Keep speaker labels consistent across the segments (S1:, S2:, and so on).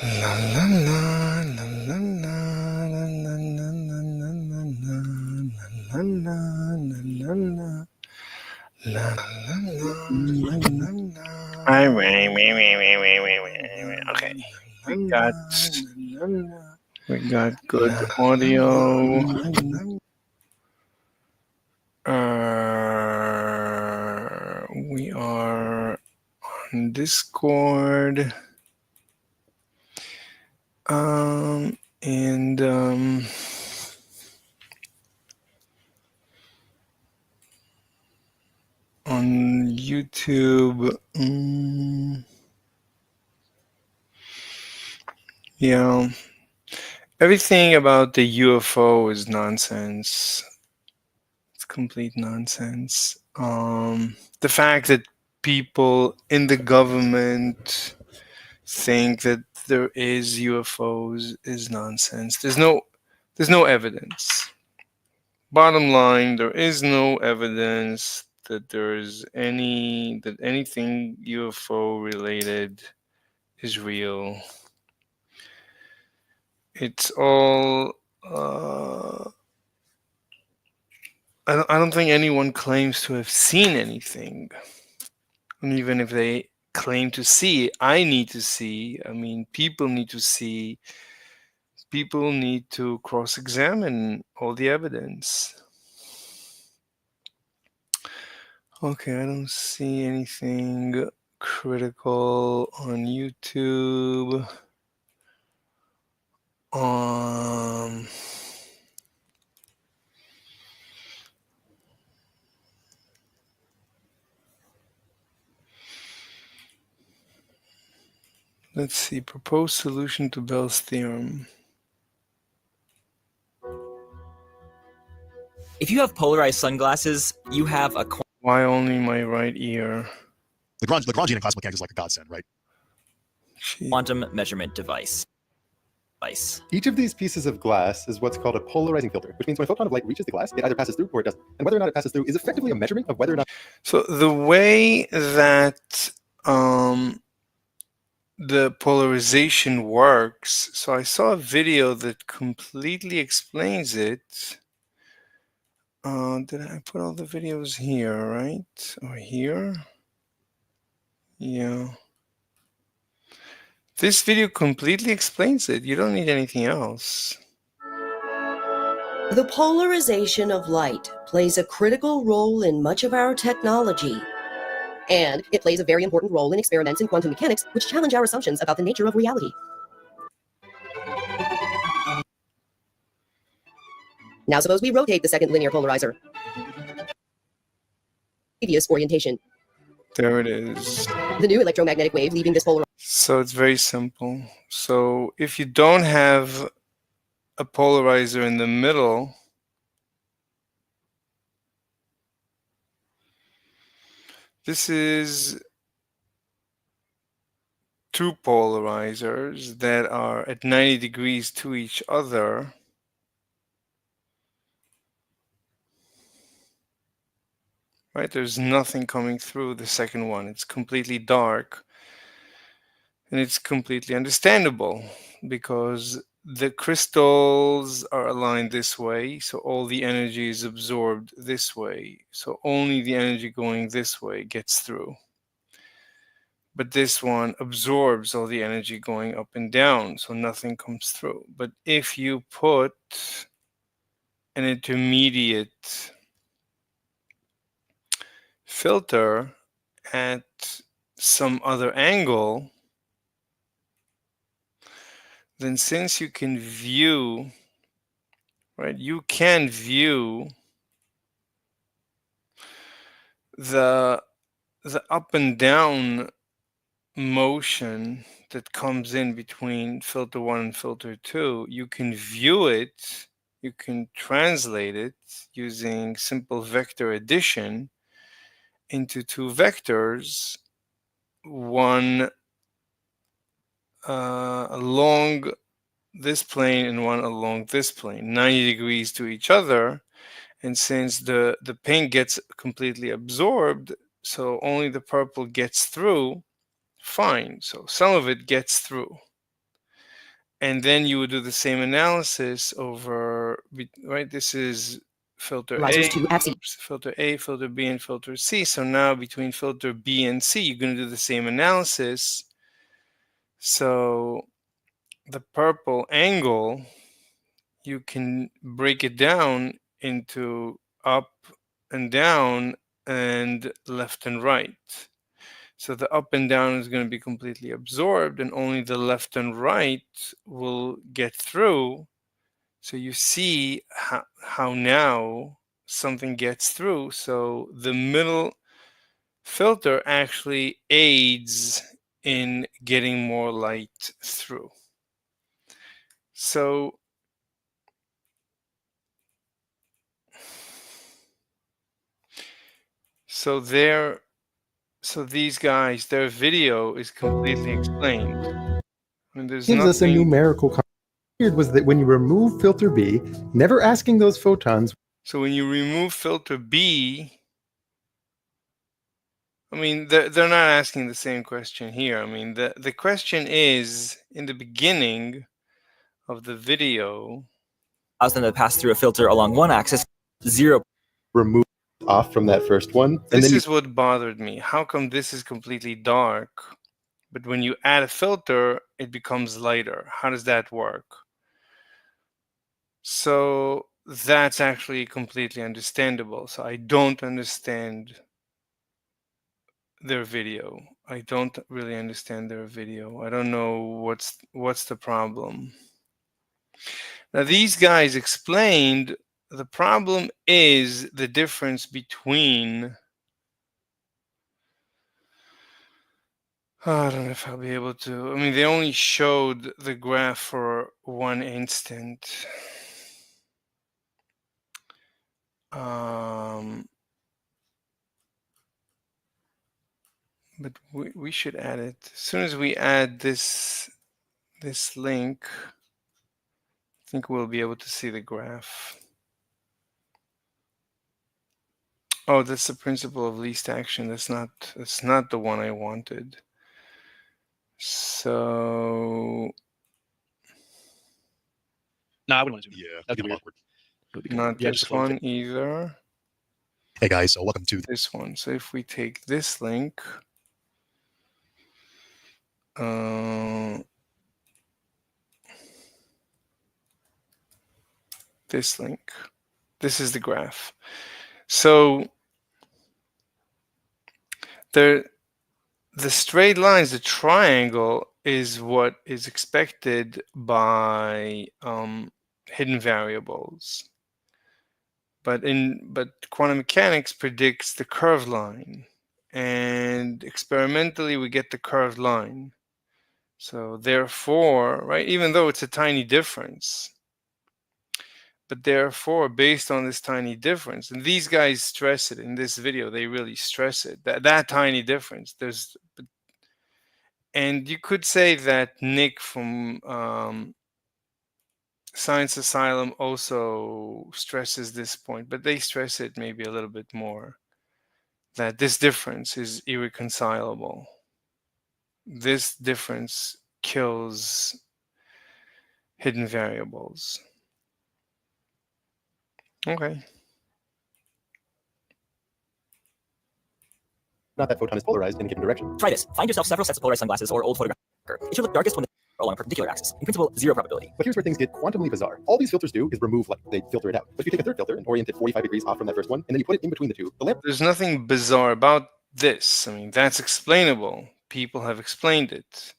S1: La la la la la la la la la la la la la la la la. Okay, we got good audio. We are on Discord. And on YouTube, yeah, everything about the UFO is nonsense. It's complete nonsense. The fact that people in the government think that there is UFOs is nonsense. There's no evidence. Bottom line, there is no evidence that that anything UFO related is real. It's all I don't think anyone claims to have seen anything. And even if they claim to see, I need to see. I mean, people need to see. People need to cross-examine all the evidence. Okay, I don't see anything critical on YouTube. Let's see. Proposed solution to Bell's theorem.
S2: If you have polarized sunglasses, you have a
S1: Why only my right ear?
S3: Lagrangian classical mechanics is like a godsend, right?
S2: quantum measurement device.
S4: Each of these pieces of glass is what's called a polarizing filter, which means when a photon of light reaches the glass, it either passes through or it doesn't. And whether or not it passes through is effectively a measurement of whether or not.
S1: So the way that the polarization works, so I saw a video that completely explains it. Did I put all the videos here, right? Or here? Yeah. This video completely explains it. You don't need anything else.
S5: The polarization of light plays a critical role in much of our technology. And it plays a very important role in experiments in quantum mechanics, which challenge our assumptions about the nature of reality. Now suppose we rotate the second linear polarizer. Previous orientation.
S1: There it is.
S5: The new electromagnetic wave leaving this polarizer.
S1: So it's very simple. So if you don't have a polarizer in the middle, this is two polarizers that are at 90 degrees to each other. Right? There's nothing coming through the second one. It's completely dark. And it's completely understandable because the crystals are aligned this way, so all the energy is absorbed this way. So only the energy going this way gets through. But this one absorbs all the energy going up and down, so nothing comes through. But if you put an intermediate filter at some other angle, then since you can view, right, you can view the up and down motion that comes in between filter 1 and filter 2, you can view it, you can translate it using simple vector addition into two vectors, one along this plane and one along this plane, 90 degrees to each other. And since the pink gets completely absorbed, so only the purple gets through, fine. So some of it gets through. and then you would do the same analysis over, right? This is filter
S5: Risers
S1: A,
S5: to FC.
S1: filter A, filter B, and filter C. So now between filter B and C, you're going to do the same analysis. So the purple angle, you can break it down into up and down and left and right. So the up and down is going to be completely absorbed, and only the left and right will get through. So you see how now something gets through. So the middle filter actually aids in getting more light through. So these guys, their video is completely explained. I mean, there's
S4: Gives us a
S1: nothing.
S4: numerical. Weird was that when you remove filter B, never asking those photons.
S1: So when you remove filter B, I mean, they're not asking the same question here. I mean, the question is, in the beginning of the video,
S2: Allows them to pass through a filter along one axis, 0.
S4: Remove off from that first one, and
S1: this
S4: then
S1: is what bothered me. How come this is completely dark, but when you add a filter, it becomes lighter? How does that work? So that's actually completely understandable. So I don't understand their video. I don't really understand their video. I don't know what's the problem. Now these guys explained the problem is the difference between, I don't know if I'll be able to. I mean, they only showed the graph for one instant. But we should add it. As soon as we add this link, I think we'll be able to see the graph. Oh, that's the principle of least action. That's not the one I wanted. So
S3: No, I wouldn't want to do it. Yeah, that'd be awkward.
S1: not
S3: Yeah,
S1: this
S3: just close
S1: one either.
S3: Hey guys, so welcome to
S1: This one. So if we take this link, this link, this is the graph. So the straight lines, the triangle, is what is expected by hidden variables. But quantum mechanics predicts the curved line, and experimentally we get the curved line. So therefore, right, even though it's a tiny difference, but therefore, based on this tiny difference, and these guys stress it in this video, they really stress it, that tiny difference, and you could say that Nick from Science Asylum also stresses this point, but they stress it maybe a little bit more, that this difference is irreconcilable. This difference kills hidden variables. Okay.
S4: not that photon is polarized in a given direction.
S2: Try this. Find yourself several sets of polarized sunglasses or old photograph. It should look darkest when they are along a perpendicular axis. In principle, 0 probability.
S4: But here's where things get quantumly bizarre. All these filters do is remove light. They filter it out. But if you take a third filter and orient it 45 degrees off from that first one, and then you put it in between the two, the lamp.
S1: There's nothing bizarre about this. I mean, that's explainable. People have explained it.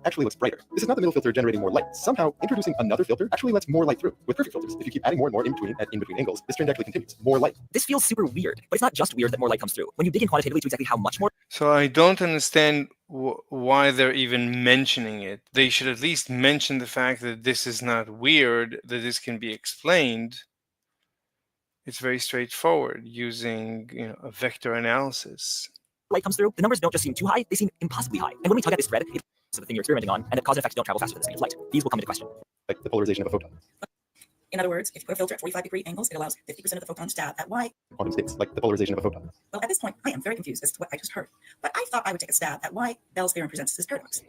S4: Actually looks brighter. This is not the middle filter generating more light. Somehow, introducing another filter actually lets more light through. With perfect filters, if you keep adding more and more in between at in between angles, this trend actually continues. More light.
S2: This feels super weird, but it's not just weird that more light comes through. When you dig in quantitatively to exactly how much more.
S1: So I don't understand why they're even mentioning it. They should at least mention the fact that this is not weird, that this can be explained. It's very straightforward using, a vector analysis.
S2: Light comes through, the numbers don't just seem too high, they seem impossibly high. And when we tug at this thread, it's the thing you're experimenting on, and that cause and effect don't travel faster than the speed of light. These will come into question.
S4: Like the polarization of a photon.
S6: In other words, if you put a filter at 45-degree angles, it allows 50% of the photons to stab at y.
S4: Quantum states, like the polarization of a photon.
S6: Well, at this point, I am very confused as to what I just heard. But I thought I would take a stab at why Bell's theorem presents this paradox.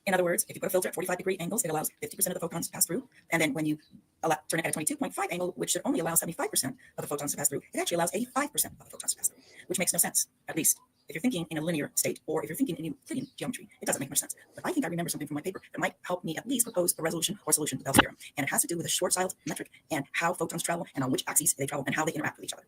S6: In other words, if you put a filter at 45-degree angles, it allows 50% of the photons to pass through. And then when you turn it at a 22.5 angle, which should only allow 75% of the photons to pass through, it actually allows 85% of the photons to pass through, which makes no sense, at least if you're thinking in a linear state or if you're thinking in Euclidean geometry. It doesn't make much sense. But I think I remember something from my paper that might help me at least propose a resolution or solution to Bell's theorem. And it has to do with a Schwarzschild metric and how photons travel and on which axes they travel and how they interact with each other.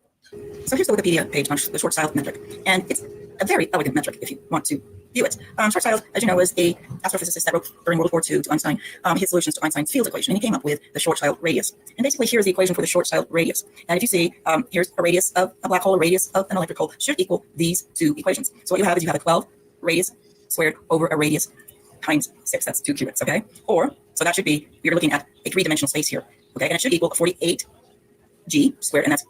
S6: So here's the Wikipedia page on the Schwarzschild metric. And it's a very elegant metric if you want to view it. Schwarzschild, as you know, was a astrophysicist that wrote during World War II to Einstein his solutions to Einstein's field equation. And he came up with the Schwarzschild radius. And basically, here's the equation for the Schwarzschild radius. And if you see, here's a radius of a black hole, a radius of an electric hole should equal these two equations. So what you have is you have a 12 radius squared over a radius times 6. That's 2 cubits, okay? Or, so that should be, you're looking at a 3-dimensional space here, okay? And it should equal 48 g squared, and that's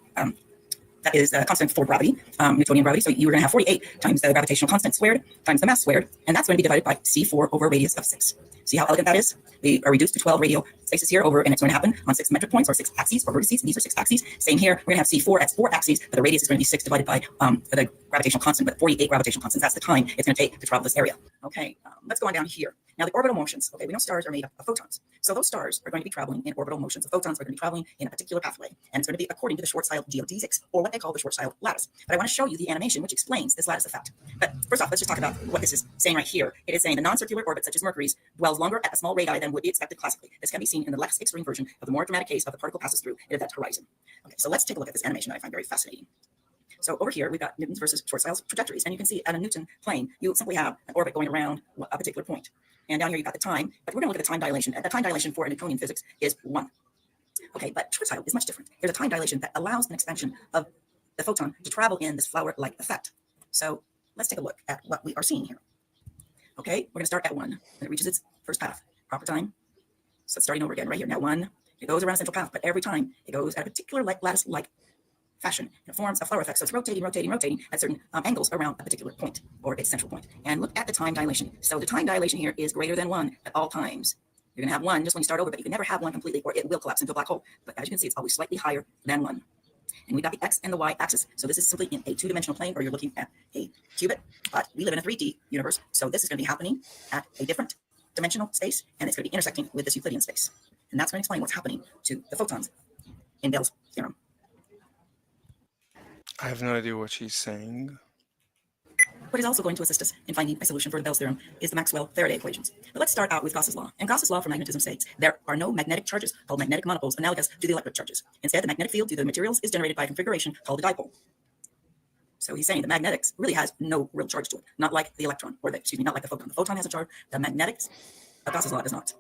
S6: that is a constant for gravity, Newtonian gravity. So you were going to have 48 times the gravitational constant squared times the mass squared, and that's going to be divided by C4 over a radius of 6. See how elegant that is? We are reduced to 12 radial spaces here over, and it's going to happen on 6 metric points or 6 axes or vertices. These are 6 axes. Same here. We're going to have C4 at 4 axes, but the radius is going to be 6 divided by the gravitational constant, but 48 gravitational constants. That's the time it's going to take to travel this area. Okay, let's go on down here. Now the orbital motions. Okay, we know stars are made up of photons. So those stars are going to be traveling in orbital motions. The photons are going to be traveling in a particular pathway, and it's going to be according to the Schwarzschild geodesics, or what they call the Schwarzschild lattice. But I want to show you the animation which explains this lattice effect. But first off, let's just talk about what this is saying right here. It is saying the non-circular orbit, such as Mercury's, dwells longer at a small radii than would be expected classically. This can be seen in the less extreme version of the more dramatic case of the particle passes through it at that horizon. Okay, so let's take a look at this animation that I find very fascinating. So over here, we've got Newton's versus Schwarzschild's trajectories. And you can see at a Newton plane, you simply have an orbit going around a particular point. And down here, you've got the time. But we're going to look at the time dilation. The time dilation for a Newtonian physics is 1. Okay, but Schwarzschild is much different. There's a time dilation that allows an expansion of the photon to travel in this flower-like effect. So let's take a look at what we are seeing here. Okay, we're going to start at 1. And it reaches its first path, proper time. So it's starting over again right here. Now 1, it goes around a central path, but every time it goes at a particular lattice-like fashion. It forms a flower effect. So it's rotating at certain angles around a particular point or its central point. And look at the time dilation. So the time dilation here is greater than 1 at all times. You're going to have 1 just when you start over, but you can never have 1 completely or it will collapse into a black hole. But as you can see, it's always slightly higher than 1. And we've got the X and the Y axis. So this is simply in a 2-dimensional plane where you're looking at a cubit, but we live in a 3D universe. So this is going to be happening at a different dimensional space, and it's going to be intersecting with this Euclidean space. And that's going to explain what's happening to the photons in Bell's theorem.
S1: I have no idea what she's saying.
S6: What is also going to assist us in finding a solution for the Bell's theorem is the Maxwell-Faraday equations. But let's start out with Gauss's law. And Gauss's law for magnetism states there are no magnetic charges called magnetic monopoles analogous to the electric charges. Instead, the magnetic field due to the materials is generated by a configuration called the dipole. So he's saying the magnetics really has no real charge to it, not like the electron, or not like the photon. The photon has a charge. The magnetics of Gauss's law does not.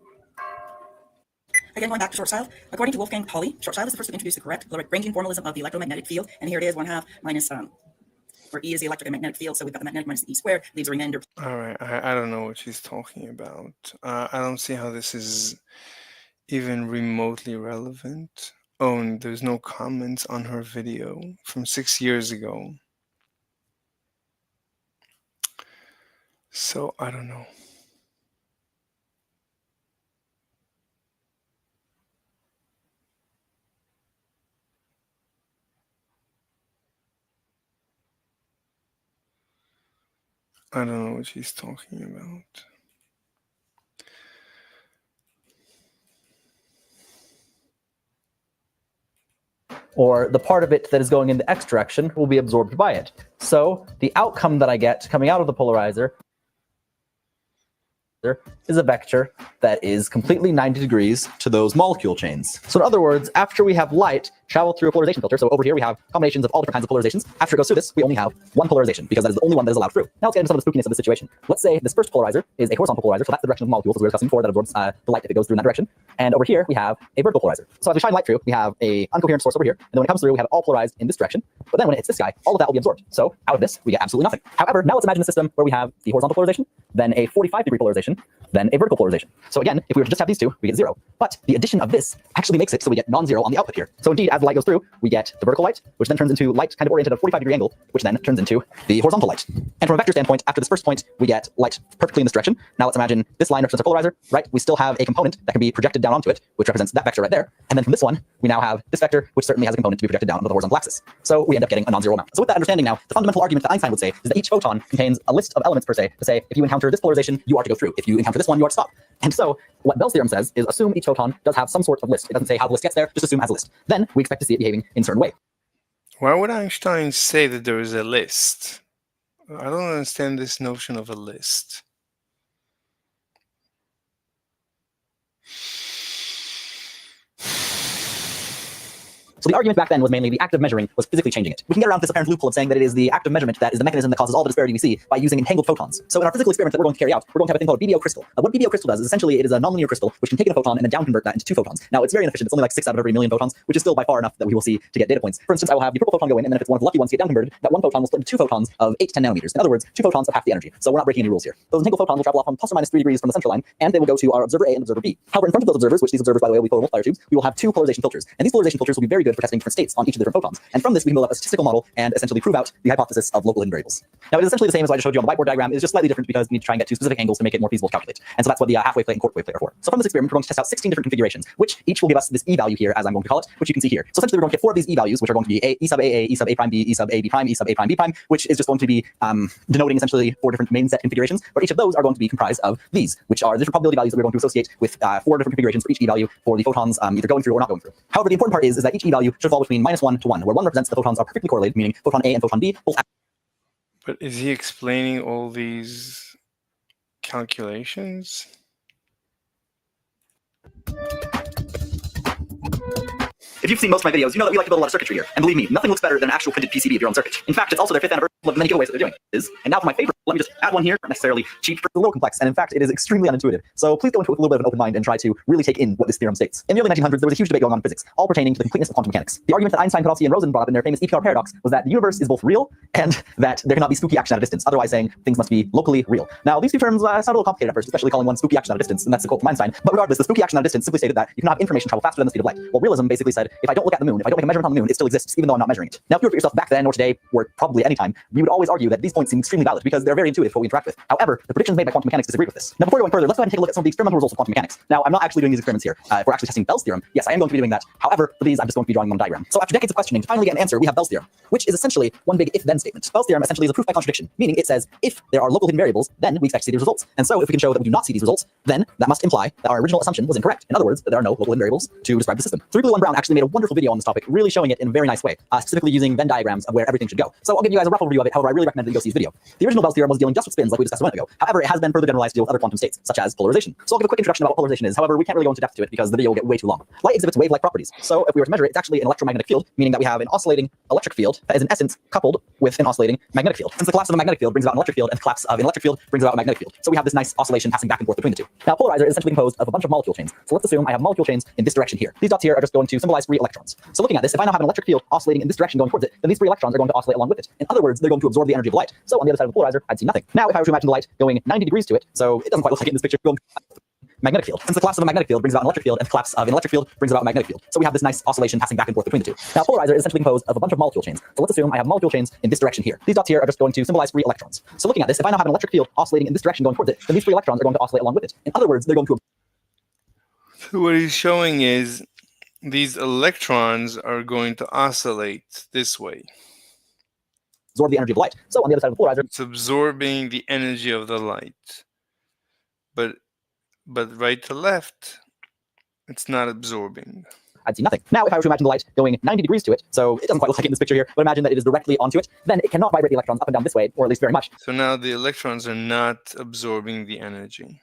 S6: Again, going back to Schwarzschild, according to Wolfgang Pauli, Schwarzschild is the first to introduce the correct Lagrangian formalism of the electromagnetic field. And here it is, 1/2 minus, where E is the electric and magnetic field. So we've got the magnetic minus the E squared, leaves a remainder.
S1: All right, I don't know what she's talking about. I don't see how this is even remotely relevant. Oh, and there's no comments on her video from 6 years ago. So I don't know. I don't know what she's talking about.
S2: Or the part of it that is going in the x direction will be absorbed by it. So the outcome that I get coming out of the polarizer is a vector that is completely 90 degrees to those molecule chains. So in other words, after we have light travel through a polarization filter, so over here we have combinations of all different kinds of polarizations. After it goes through this, we only have one polarization because that is the only one that is allowed through. Now let's get into some of the spookiness of the situation. Let's say this first polarizer is a horizontal polarizer, so that's the direction of the molecules, as we were discussing before, that absorbs the light if it goes through in that direction. And over here we have a vertical polarizer. So as we shine light through, we have a uncoherent source over here, and then when it comes through, we have it all polarized in this direction. But then when it hits this guy, all of that will be absorbed. So out of this, we get absolutely nothing. However, now let's imagine a system where we have the horizontal polarization, then a 45-degree polarization, then a vertical polarization. So again, if we were to just have these two, we get 0. But the addition of this actually makes it so we get non-zero on the output here. So indeed, as the light goes through, we get the vertical light, which then turns into light kind of oriented at a 45-degree angle, which then turns into the horizontal light. And from a vector standpoint, after this first point, we get light perfectly in this direction. Now let's imagine this line represents a polarizer, right? We still have a component that can be projected down onto it, which represents that vector right there. And then from this one, we now have this vector, which certainly has a component to be projected down onto the horizontal axis. So we end up getting a non-zero amount. So with that understanding now, the fundamental argument that Einstein would say is that each photon contains a list of elements per se, to say, if you encounter this polarization, you are to go through. If you encounter this this one, you are to stop. And so what Bell's theorem says is assume each photon does have some sort of list. It doesn't say how the list gets there, just assume it has a list. Then we expect to see it behaving in a certain way.
S1: Why would Einstein say that there is a list? I don't understand this notion of a list.
S2: So the argument back then was mainly the act of measuring was physically changing it. We can get around this apparent loophole of saying that it is the act of measurement that is the mechanism that causes all the disparity we see by using entangled photons. So in our physical experiment that we're going to carry out, we're going to have a thing called a BBO crystal. What BBO crystal does is essentially it is a nonlinear crystal which can take in a photon and then down convert that into two photons. Now it's very inefficient. It's only like 6 out of every million photons, which is still by far enough that we will see to get data points. For instance, I will have the purple photon go in, and then if it's one of the lucky ones to get down converted, that one photon will split into two photons of 8 to 10 nanometers. In other words, 2 photons of half the energy. So we're not breaking any rules here. Those entangled photons will travel off on plus or minus 3 degrees from the central line, and they will go to our observer A and observer B. However, in front of those observers, which these observers, by the way, we call multiplier tubes, we will have 2 polarization filters. And these polarization filters will be very good for testing different states on each of the different photons. And from this, we can build up a statistical model and essentially prove out the hypothesis of local hidden variables. Now, it is essentially the same as what I just showed you on the whiteboard diagram. It is just slightly different because we need to try and get 2 specific angles to make it more feasible to calculate. And so that's what the halfway plate and quarter wave plate are for. So from this experiment, we're going to test out 16 different configurations, which each will give us this E value here, as I'm going to call it, which you can see here. So essentially, we're going to get 4 of these E values, which are going to be E sub AA, E sub A prime B, E sub A B prime, E sub A prime B prime, which is just going to be denoting essentially 4 different main set configurations, but each of those are going to be comprised of these, which are the different probability values that we're going to associate with 4 different configurations for each E value for the photons either going through or not going through. However, the important part is that each E value should fall between -1 to 1, where 1 represents the photons are perfectly correlated, meaning photon A and photon B both.
S1: But is he explaining all these calculations?
S2: If you've seen most of my videos, you know that we like to build a lot of circuitry here. And believe me, nothing looks better than an actual printed PCB of your own circuit. In fact, it's also their 5th anniversary of the many giveaways that they're doing. And now for my favorite, let me just add one here. Not necessarily cheap, but a little complex. And in fact, it is extremely unintuitive. So please go into it with a little bit of an open mind and try to really take in what this theorem states. In the early 1900s, there was a huge debate going on in physics, all pertaining to the completeness of quantum mechanics. The argument that Einstein, Podolsky, and Rosen brought up in their famous EPR paradox was that the universe is both real and that there cannot be spooky action at a distance, otherwise saying things must be locally real. Now, these two terms sound a little complicated at first, especially calling one spooky action at a distance, and that's a quote from Einstein. But regardless, the spooky action at a distance simply stated that you cannot have information travel faster than the speed of light. Well, realism basically said, if I don't look at the moon, if I don't make a measurement on the moon, it still exists, even though I'm not measuring it. Now, if you were to put yourself back then or today, or probably any time, we would always argue that these points seem extremely valid because they're very intuitive for what we interact with. However, the predictions made by quantum mechanics disagree with this. Now, before going further, let's go ahead and take a look at some of the experimental results of quantum mechanics. Now, I'm not actually doing these experiments here. If we're actually testing Bell's theorem, yes, I am going to be doing that. However, for these, I'm just going to be drawing them on a diagram. So after decades of questioning, to finally get an answer, we have Bell's theorem, which is essentially one big if-then statement. Bell's theorem essentially is a proof by contradiction, meaning it says if there are local hidden variables, then we expect to see these results. And so if we can show that we do not see these results, then that must imply that our original assumption was incorrect. In other words, that there are no local hidden variables to describe the system. 3 Blue 1 Brown actually made a wonderful video on this topic, really showing it in a very nice way, specifically using Venn diagrams of where everything should go. So I'll give you guys a rough overview of it. However, I really recommend that you go see this video. The original Bell's theorem was dealing just with spins like we discussed a minute ago. However, it has been further generalized to deal with other quantum states, such as polarization. So I'll give a quick introduction about what polarization is. However, we can't really go into depth to it because the video will get way too long. Light exhibits wave-like properties. So if we were to measure it, it's actually an electromagnetic field, meaning that we have an oscillating electric field that is in essence coupled with an oscillating magnetic field. Since the collapse of a magnetic field brings about an electric field, and the collapse of an electric field brings about a magnetic field. So we have this nice oscillation passing back and forth between the two. Now, polarizer is essentially composed of a bunch of molecule chains. So let's assume I have molecule chains in this direction here. These dots here are just going to symbolize free electrons. So looking at this, if I now have an electric field oscillating in this direction going towards it, then these free electrons are going to oscillate along with it. In other words, they're going to absorb the energy of light. So on the other side of the polarizer, I'd see nothing. Now, if I were to imagine the light going 90 degrees to it, so it doesn't quite look like it in this picture, going magnetic field. Since the collapse of a magnetic field brings about an electric field, and the collapse of an electric field brings about a magnetic field. So we have this nice oscillation passing back and forth between the two. Now, polarizer is essentially composed of a bunch of molecule chains. So let's assume I have molecule chains in this direction here. These dots here are just going to symbolize free electrons. So looking at this, if I now have an electric field oscillating in this direction going towards it, then these free electrons are going to oscillate along with it. In other words, they're going to...
S1: So what he's showing is these electrons are going to oscillate this way.
S2: absorb the energy of light. So on the other side of the polarizer...
S1: It's absorbing the energy of the light. But right to left, it's not absorbing.
S2: I'd see nothing. Now, if I were to imagine the light going 90 degrees to it, so it doesn't quite look like it in this picture here, but imagine that it is directly onto it, then it cannot vibrate the electrons up and down this way, or at least very much.
S1: So now the electrons are not absorbing the energy.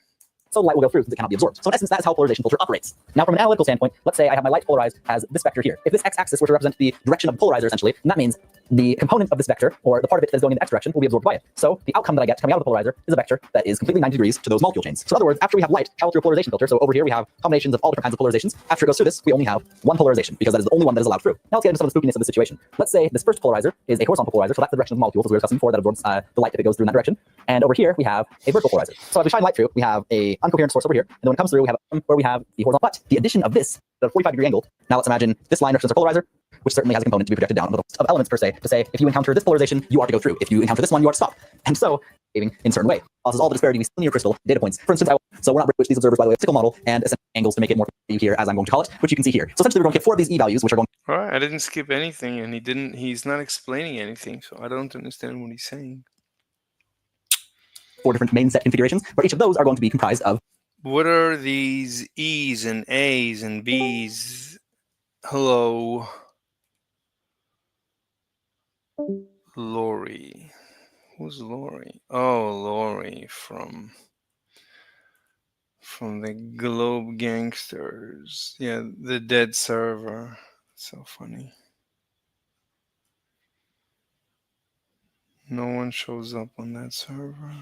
S2: So light will go through since it cannot be absorbed. So in essence, that is how a polarization filter operates. Now, from an analytical standpoint, let's say I have my light polarized as this vector here. If this x-axis were to represent the direction of the polarizer, essentially, then that means the component of this vector, or the part of it that is going in the x direction, will be absorbed by it. So the outcome that I get coming out of the polarizer is a vector that is completely 90 degrees to those molecule chains. So in other words, after we have light travel through a polarization filter, so over here we have combinations of all different kinds of polarizations. After it goes through this, we only have one polarization, because that is the only one that is allowed through. Now let's get into some of the spookiness of the situation. Let's say this first polarizer is a horizontal polarizer, so that's the direction of the molecules, as we were discussing before, that absorbs the light if it goes through in that direction. And over here we have a vertical polarizer. So as we shine light through, we have a uncoherent source over here, and then when it comes through, we have where we have the horizontal. But the addition of this, the 45-degree angle. Now let's imagine this line represents our polarizer, which certainly has a component to be projected down of elements per se, to say if you encounter this polarization, you are to go through. If you encounter this one, you are to stop. And so, behaving in a certain way causes all the disparity we see in your crystal data points. For instance, so we're not breaking these observers by the way of physical model and angles to make it more here, as I'm going to call it, which you can see here. So essentially, we're going to get 4 of these E values, which are going.
S1: All right, I didn't skip anything, and he's not explaining anything, so I don't understand what he's saying.
S2: 4 different main set configurations, but each of those are going to be comprised of
S1: What are these E's and A's and B's? Hello, Lori. Who's Lori? Oh, Lori from the Globe Gangsters. Yeah, the dead server. So funny. No one shows up on that server.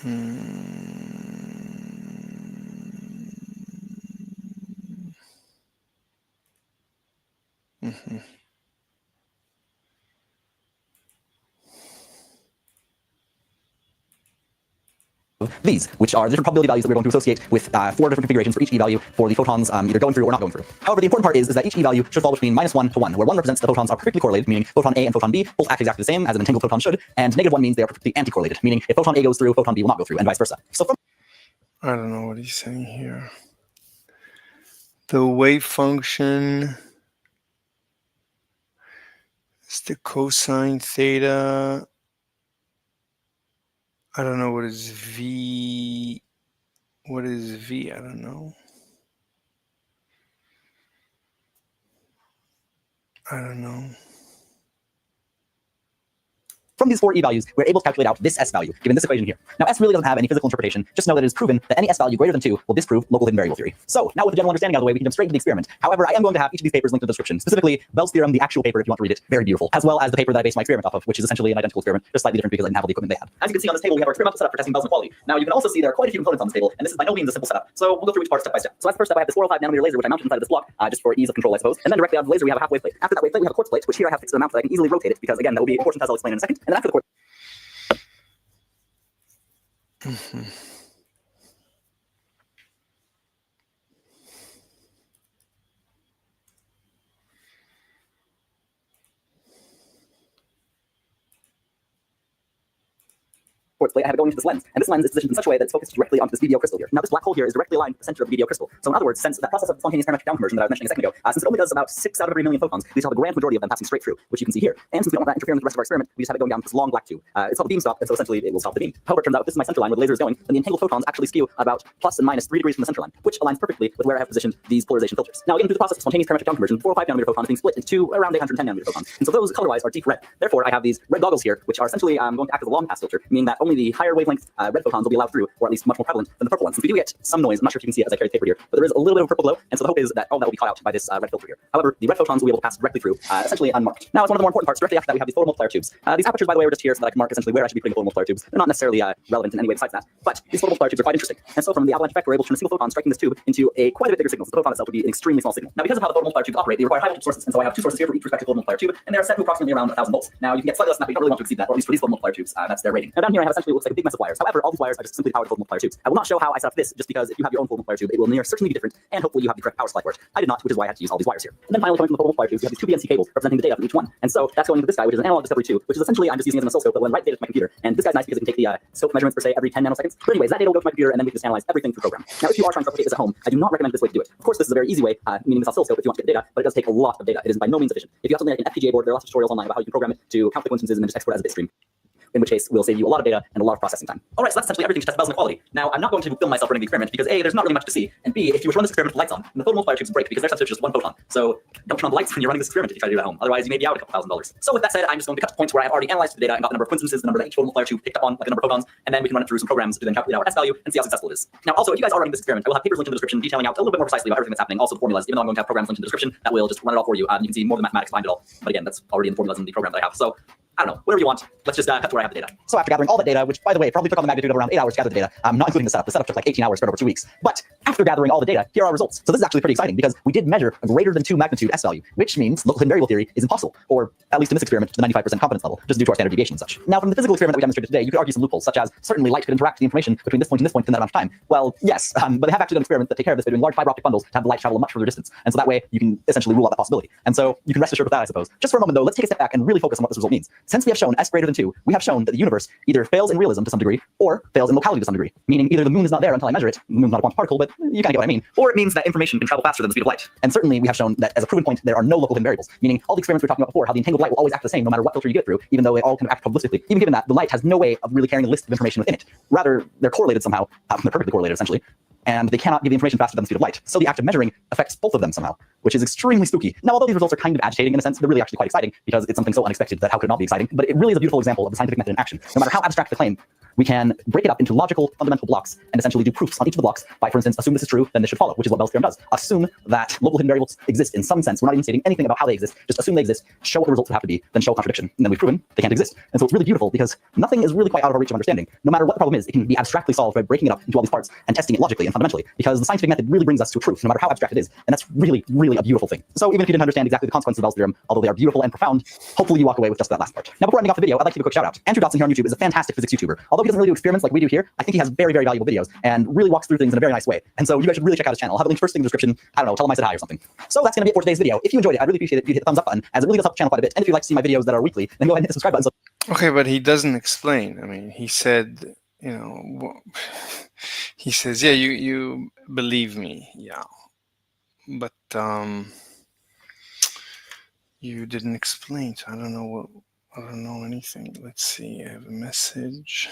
S1: Mm-hmm.
S2: These, which are the different probability values that we're going to associate with 4 different configurations for each e-value for the photons either going through or not going through. However, the important part is that each e-value should fall between -1 to 1, where 1 represents the photons are perfectly correlated, meaning photon A and photon B both act exactly the same as an entangled photon should, and -1 means they are perfectly anti-correlated, meaning if photon A goes through, photon B will not go through, and vice versa. So from
S1: I don't know what he's saying here. The wave function is the cosine theta. I don't know what is V. What is V? I don't know. I don't know.
S2: From these 4 e-values, we're able to calculate out this s value, given this equation here. Now, s really doesn't have any physical interpretation. Just know that it is proven that any s value greater than 2 will disprove local hidden variable theory. So, now with the general understanding out of the way, we can jump straight into the experiment. However, I am going to have each of these papers linked in the description, specifically Bell's theorem, the actual paper if you want to read it, very beautiful, as well as the paper that I based my experiment off of, which is essentially an identical experiment, just slightly different because I didn't have all the equipment they had. As you can see on this table, we have our experimental setup for testing Bell's inequality. Now, you can also see there are quite a few components on this table, and this is by no means a simple setup. So, we'll go through each part step by step. So, as the first step, I have this 405 nanometer laser, which I mounted inside of this block, just for ease of control, I suppose. And then directly out of the laser, we have a half wave plate. After that wave plate, we have a quartz plate, which here I have fixed to the mount so that I can easily rotate it, because again, that will be important as I'll explain in a second. And then after the quartz
S1: Mm-hmm.
S2: quartz plate, I have it going into this lens. And this lens is positioned in such a way that it's focused directly onto this BDO crystal here. Now, this black hole here is directly aligned with the center of the BDO crystal. So in other words, since that process of spontaneous parametric down conversion that I was mentioning a second ago, since it only does about 6 out of every million photons, we just have the grand majority of them passing straight through, which you can see here. And since we don't want that interfering with the rest of our experiment, we just have it going down this long black tube. It's called the beam stop, and so essentially it will stop the beam. However, it turns out if this is my center line where the laser is going, then the entangled photons actually skew about plus and minus 3 degrees from the center line, which aligns perfectly with where I have positioned these polarization filters. Now, again, through the process of spontaneous parametric down conversion, 405 nanometer photon is being split into around 810 nanometer photons. And so those color-wise are deep red. Therefore, I have these red goggles here, which are essentially going to act as a long pass filter, meaning that only the higher wavelength red photons will be allowed through, or at least much more prevalent than the purple ones. Since we do get some noise, I'm not sure if you can see it as I carry the paper here, but there is a little bit of a purple glow, and so the hope is that all that will be caught out by this red filter here. However, the red photons will be able to pass directly through, essentially unmarked. Now, it's one of the more important parts. Directly after that, we have these photomultiplier tubes. These apertures, by the way, are just here so that I can mark essentially where I should be putting the photomultiplier tubes. They're not necessarily relevant in any way besides that, but these photomultiplier tubes are quite interesting. And so from the avalanche effect, we're able to turn a single photon striking this tube into a quite a bit bigger signal. So the photon itself would be an extremely small signal. Now, because of how the photomultiplier tubes operate, they require high voltage sources, and so I have 2 sources here for each respective photomultiplier tube, and they are set to approximately around 1,000 volts. Now, you can get slightly less than that, but you don't really want to exceed that, or at least for these photomultiplier tubes, that's their rating. Now, down here I have essentially what looks like a big mess of wires. However, all these wires are just simply powered photomultiplier tubes. I will not show how I set up this, just because if you have your own photomultiplier tube, it will near certainly be different, and hopefully you have the correct power supply for it. I did not, which is why I had to use all these wires here. And then finally, coming from the photomultiplier tubes, we have these 2 BNC cables representing the data from each one. And so that's going into this guy, which is an analog discovery 2, which is essentially I'm just using as an oscilloscope that will then write data to my computer. And this guy's nice because it can take the scope measurements per se every 10 nanoseconds. But anyways, that data will go to my computer, and then we can just analyze everything through program. Now, if you are trying to replicate this at home, I do not recommend this way to do it. Of course, this is a very easy way, meaning this oscilloscope if you want to get data, but it does take a lot of data. It is by no means efficient. If you have something like an FPGA board, there are lots of tutorials online about how you can program it to count the coincidences and then just export it as a bit stream, in which case will save you a lot of data and a lot of processing time. All right, so that's essentially everything to test Bell's inequality. Now, I'm not going to film myself running the experiment because A, there's not really much to see, and B, if you were to run this experiment with lights on, then the photomultiplier tubes break because they're sensitive to just 1 photon. So don't turn on the lights when you're running this experiment if you try to do it at home. Otherwise, you may be out a couple $1,000s. So with that said, I'm just going to cut to points where I have already analyzed the data and got the number of coincidences, the number that each photomultiplier tube picked up on, like the number of photons, and then we can run it through some programs to then calculate our S value and see how successful it is. Now, also, if you guys are running this experiment, I will have papers linked in the description detailing out a little bit more precisely about everything that's happening, also the formulas, even though I'm going to have programs linked in the description that will just run it all for you. You can see more of the mathematics behind it all. But again, that's already in the formulas in the program that I have. So I don't know, whatever you want. Let's just cut to where I have the data. So after gathering all that data, which by the way probably took on the magnitude of around 8 hours to gather the data, not including the setup. The setup took like 18 hours spread over 2 weeks. But after gathering all the data, here are our results. So this is actually pretty exciting because we did measure a greater than 2 magnitude S value, which means local hidden variable theory is impossible, or at least in this experiment to the 95% confidence level, just due to our standard deviation and such. Now, from the physical experiment that we demonstrated today, you could argue some loopholes, such as certainly light could interact with the information between this point and this point in that amount of time. Well, yes, but they have actually done experiments that take care of this by doing large fiber optic bundles to have the light travel a much further distance, and so that way you can essentially rule out that possibility. And so you can rest assured with that, I suppose. Just for a moment though, let's take a step back and really focus on what this result means. Since we have shown s greater than 2, we have shown that the universe either fails in realism to some degree or fails in locality to some degree, meaning either the moon is not there until I measure it, the moon's not a quantum particle, but you kind of get what I mean, or it means that information can travel faster than the speed of light. And certainly we have shown that as a proven point, there are no local hidden variables, meaning all the experiments we were talking about before, how the entangled light will always act the same no matter what filter you get through, even though they all kind of act probabilistically. Even given that, the light has no way of really carrying a list of information within it. Rather, they're correlated somehow, they're perfectly correlated essentially, and they cannot give the information faster than the speed of light. So the act of measuring affects both of them somehow, which is extremely spooky. Now, although these results are kind of agitating in a sense, they're really actually quite exciting because it's something so unexpected that how could it not be exciting? But it really is a beautiful example of the scientific method in action. No matter how abstract the claim, we can break it up into logical, fundamental blocks and essentially do proofs on each of the blocks by, for instance, assume this is true, then this should follow, which is what Bell's theorem does. Assume that local hidden variables exist in some sense. We're not even stating anything about how they exist, just assume they exist, show what the results would have to be, then show a contradiction, and then we've proven they can't exist. And so it's really beautiful because nothing is really quite out of our reach of understanding. No matter what the problem is, it can be abstractly solved by breaking it up into all these parts and testing it logically and fundamentally, because the scientific method really brings us to a truth, no matter how abstract it is. And that's really, really a beautiful thing. So even if you didn't understand exactly the consequences of Bell's theorem, although they are beautiful and profound, hopefully you walk away with just that last part. Now, before ending off the video, I'd like to give a quick shout out. Andrew Dotson here on YouTube is a fantastic physics YouTuber. Although he doesn't really do experiments like we do here, I think he has very, very valuable videos and really walks through things in a very nice way. And so you guys should really check out his channel. I'll have a link first thing in the description. I don't know, tell him I said hi or something. So that's going to be it for today's video. If you enjoyed it, I'd really appreciate it if you hit the thumbs up button, as it really does help the channel quite a bit. And if you'd like to see my videos that are weekly, then go ahead and hit the subscribe button.
S1: Okay, but he doesn't explain. I mean, he said, he says, yeah, you believe me, yeah, but you didn't explain. So I don't know anything. Let's see. I have a message.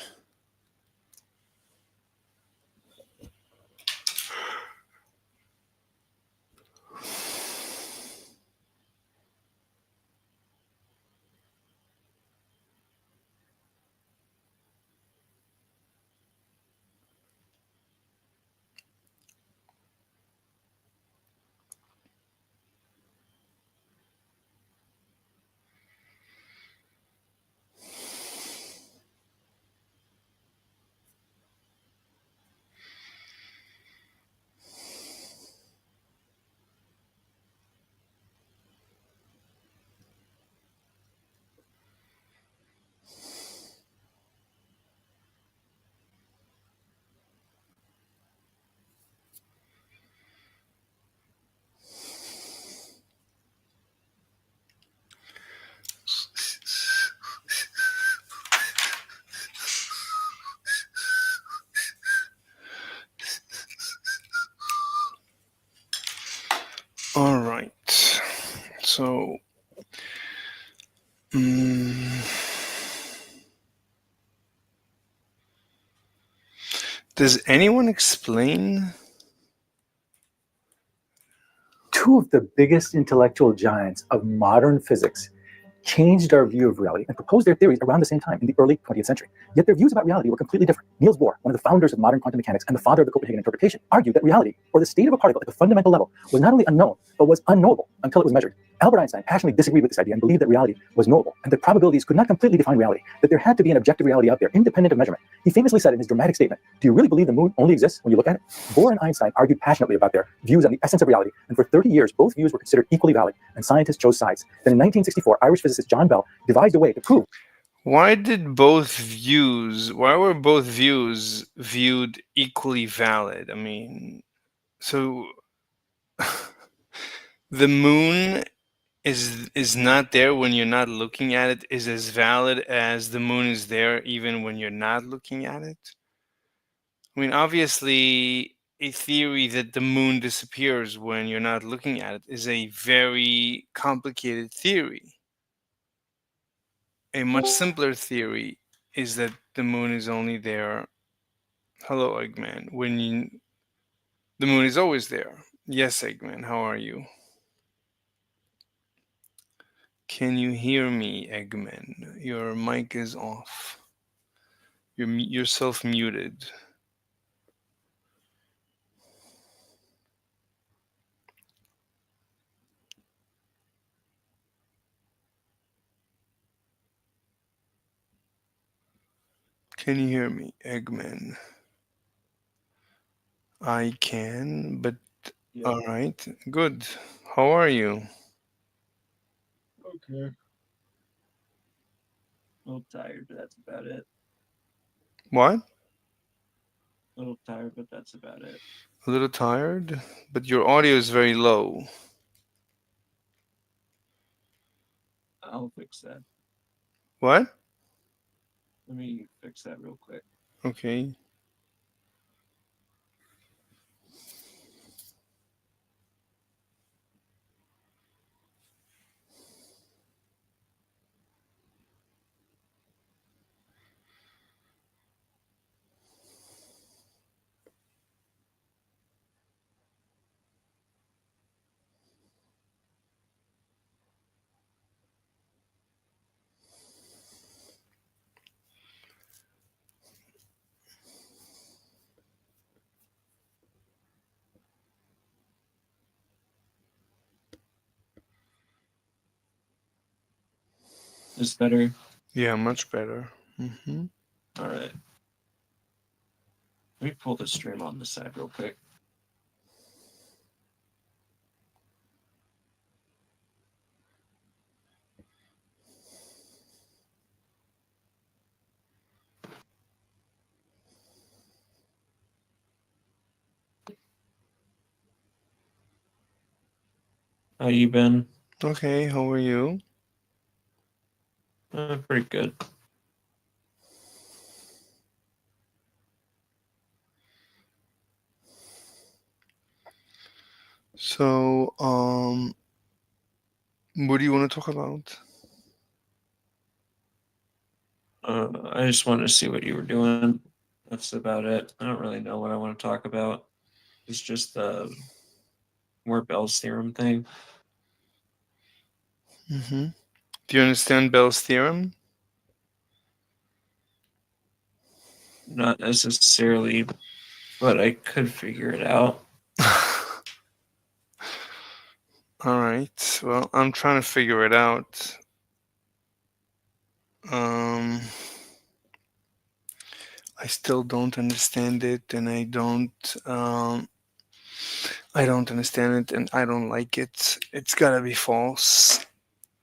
S1: All right. So, does anyone explain?
S7: Two of the biggest intellectual giants of modern physics changed our view of reality and proposed their theories around the same time in the early 20th century. Yet their views about reality were completely different. Niels Bohr, one of the founders of modern quantum mechanics and the father of the Copenhagen interpretation, argued that reality, or the state of a particle at the fundamental level, was not only unknown, but was unknowable until it was measured. Albert Einstein passionately disagreed with this idea and believed that reality was knowable, and that probabilities could not completely define reality, that there had to be an objective reality out there, independent of measurement. He famously said in his dramatic statement, "Do you really believe the moon only exists when you look at it?" Bohr and Einstein argued passionately about their views on the essence of reality, and for 30 years, both views were considered equally valid, and scientists chose sides. Then in 1964, Irish physicist John Bell devised a way to prove.
S1: Why were both views viewed equally valid? I mean, so the moon is not there when you're not looking at it is as valid as the moon is there even when you're not looking at it? I mean, obviously, a theory that the moon disappears when you're not looking at it is a very complicated theory. A much simpler theory is that the moon is only there. Hello, Eggman. The moon is always there. Yes, Eggman. How are you? Can you hear me, Eggman? Your mic is off. You're self-muted. Can you hear me, Eggman? I can, but
S8: Yeah.
S1: all right. Good. How are you?
S8: Okay. A little tired, but that's about it.
S1: What?
S8: A little tired, but that's about it.
S1: A little tired? But your audio is very low.
S8: I'll fix that.
S1: What?
S8: Let me fix that real quick.
S1: Okay.
S8: Is better?
S1: Yeah, much better.
S8: All right. Let me pull the stream on the side real quick. How you been?
S1: Okay, how are you?
S8: Pretty good.
S1: So, what do you want to talk about?
S8: I just wanted to see what you were doing. That's about it. I don't really know what I want to talk about. It's just the more Bell's theorem thing.
S1: Do you understand Bell's theorem?
S8: Not necessarily, but I could figure it out.
S1: All right. Well, I'm trying to figure it out. Um, I still don't understand it, and I don't understand it, and I don't like it. It's gotta be false.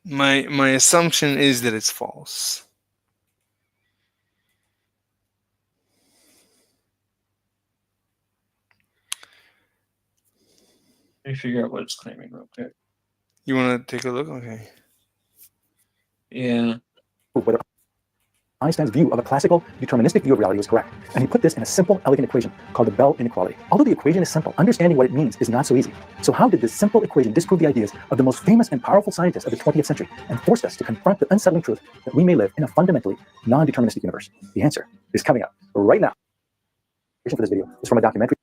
S1: My assumption is that it's false.
S8: Let me figure out what it's claiming real quick.
S1: You want to take a look? Okay.
S8: Yeah.
S7: Whether Einstein's view of a classical deterministic view of reality was correct, and he put this in a simple, elegant equation called the Bell inequality. Although the equation is simple, understanding what it means is not so easy. So how did this simple equation disprove the ideas of the most famous and powerful scientists of the 20th century and forced us to confront the unsettling truth that we may live in a fundamentally non-deterministic universe? The answer is coming up right now. The for this video is from a documentary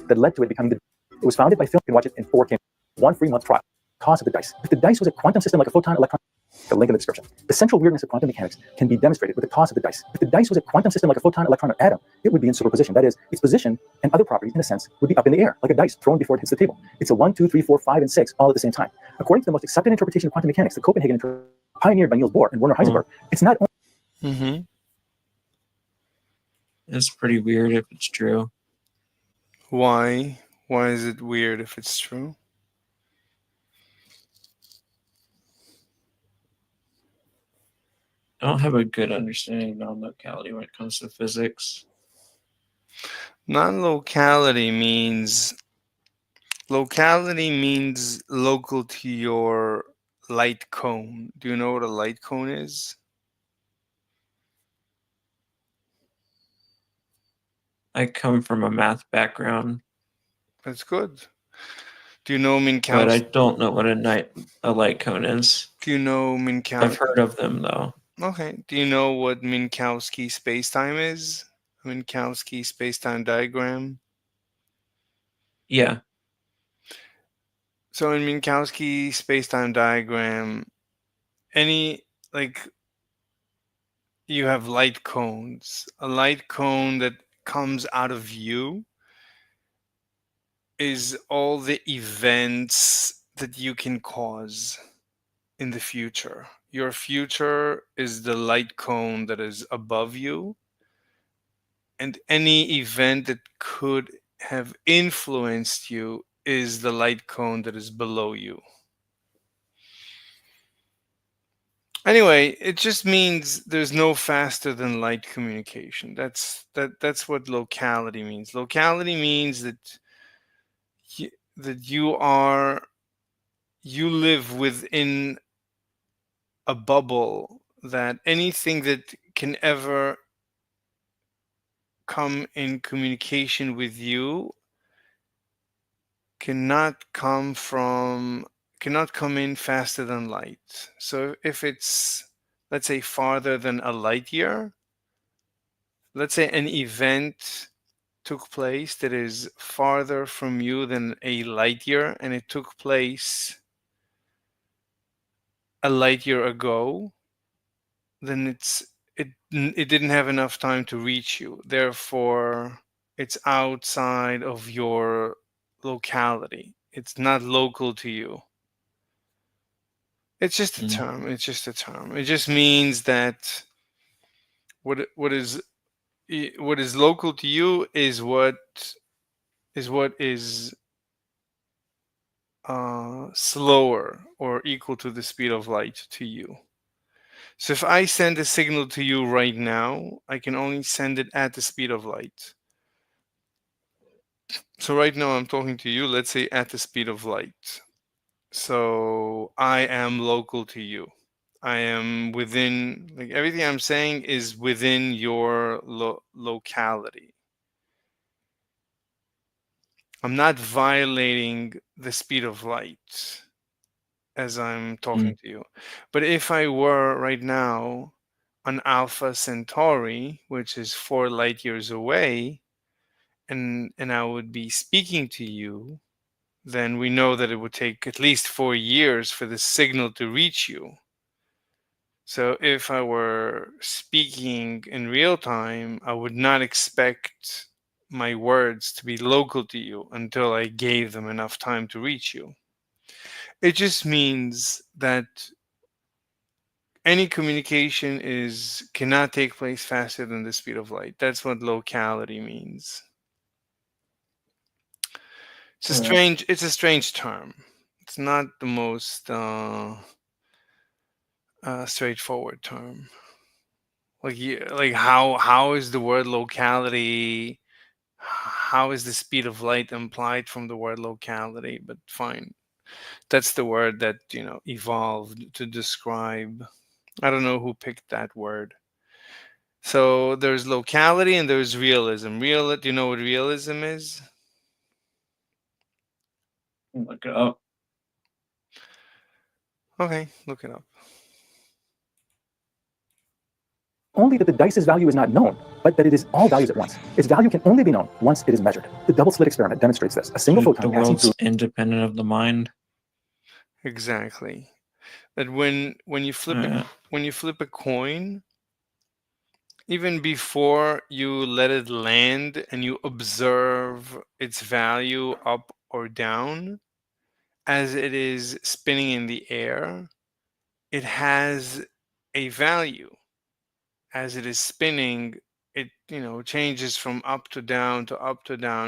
S7: that led to it becoming it was founded by film. You can watch it in 4K. 1 free month trial. Cause of the dice. If the dice was a quantum system like a photon electron, the link in the description. The central weirdness of quantum mechanics can be demonstrated with the toss of the dice. If the dice was a quantum system like a photon, electron, or atom, it would be in superposition. That is, its position and other properties, in a sense, would be up in the air, like a dice thrown before it hits the table. It's a 1, 2, 3, 4, 5, and 6 all at the same time. According to the most accepted interpretation of quantum mechanics, the Copenhagen interpretation pioneered by Niels Bohr and Werner Heisenberg, it's not only
S8: It's pretty weird if it's true.
S1: Why? Why is it weird if it's true?
S8: I don't have a good understanding of non-locality when it comes to physics.
S1: Non-locality means local to your light cone. Do you know what a light cone is?
S8: I come from a math background.
S1: That's good. Do you know
S8: But I
S1: Minkowski?
S8: don't know what a light cone is.
S1: Do you know
S8: I've
S1: Minkowski?
S8: heard of them though.
S1: Okay. Do you know what Minkowski spacetime is? Minkowski spacetime diagram.
S8: Yeah.
S1: So in Minkowski spacetime diagram, any like you have light cones. A light cone that comes out of you is all the events that you can cause in the future. Your future is the light cone that is above you, and any event that could have influenced you is the light cone that is below you. Anyway, it just means there's no faster than light communication. That's what locality means. Locality means that that you live within a bubble that anything that can ever come in communication with you cannot come from cannot come in faster than light. So if it's, let's say, farther than a light year, let's say an event took place that is farther from you than a light year, and it took place a light year ago, then it didn't have enough time to reach you. Therefore, it's outside of your locality. It's not local to you. It's just a
S8: Mm.
S1: term. It's just a term. It just means that what is local to you is slower or equal to the speed of light to you. So if I send a signal to you right now, I can only send it at the speed of light. So right now I'm talking to you, let's say at the speed of light. So I am local to you. I am within, like, everything I'm saying is within your locality. I'm not violating the speed of light as I'm talking to you. But if I were right now on Alpha Centauri, which is 4 light years away, and I would be speaking to you, then we know that it would take at least 4 years for the signal to reach you. So if I were speaking in real time, I would not expect my words to be local to you until I gave them enough time to reach you. It just means that any communication is cannot take place faster than the speed of light. That's what locality means. It's a strange term. It's not the most straightforward term. Like how is the word locality? How is the speed of light implied from the word locality? But fine, that's the word that evolved to describe. I don't know who picked that word. So there's locality and there's realism. Do you know what realism is?
S8: Look it up.
S1: Okay, look it up.
S7: Only that the dice's value is not known, but that it is all values at once. Its value can only be known once it is measured. The double slit experiment demonstrates this. A single
S8: The
S7: photon passing
S8: world's
S7: through.
S8: independent of the mind.
S1: Exactly. That when you flip
S8: Yeah.
S1: when you flip a coin, even before you let it land and you observe its value up or down, as it is spinning in the air, it has a value. As it is spinning, it changes from up to down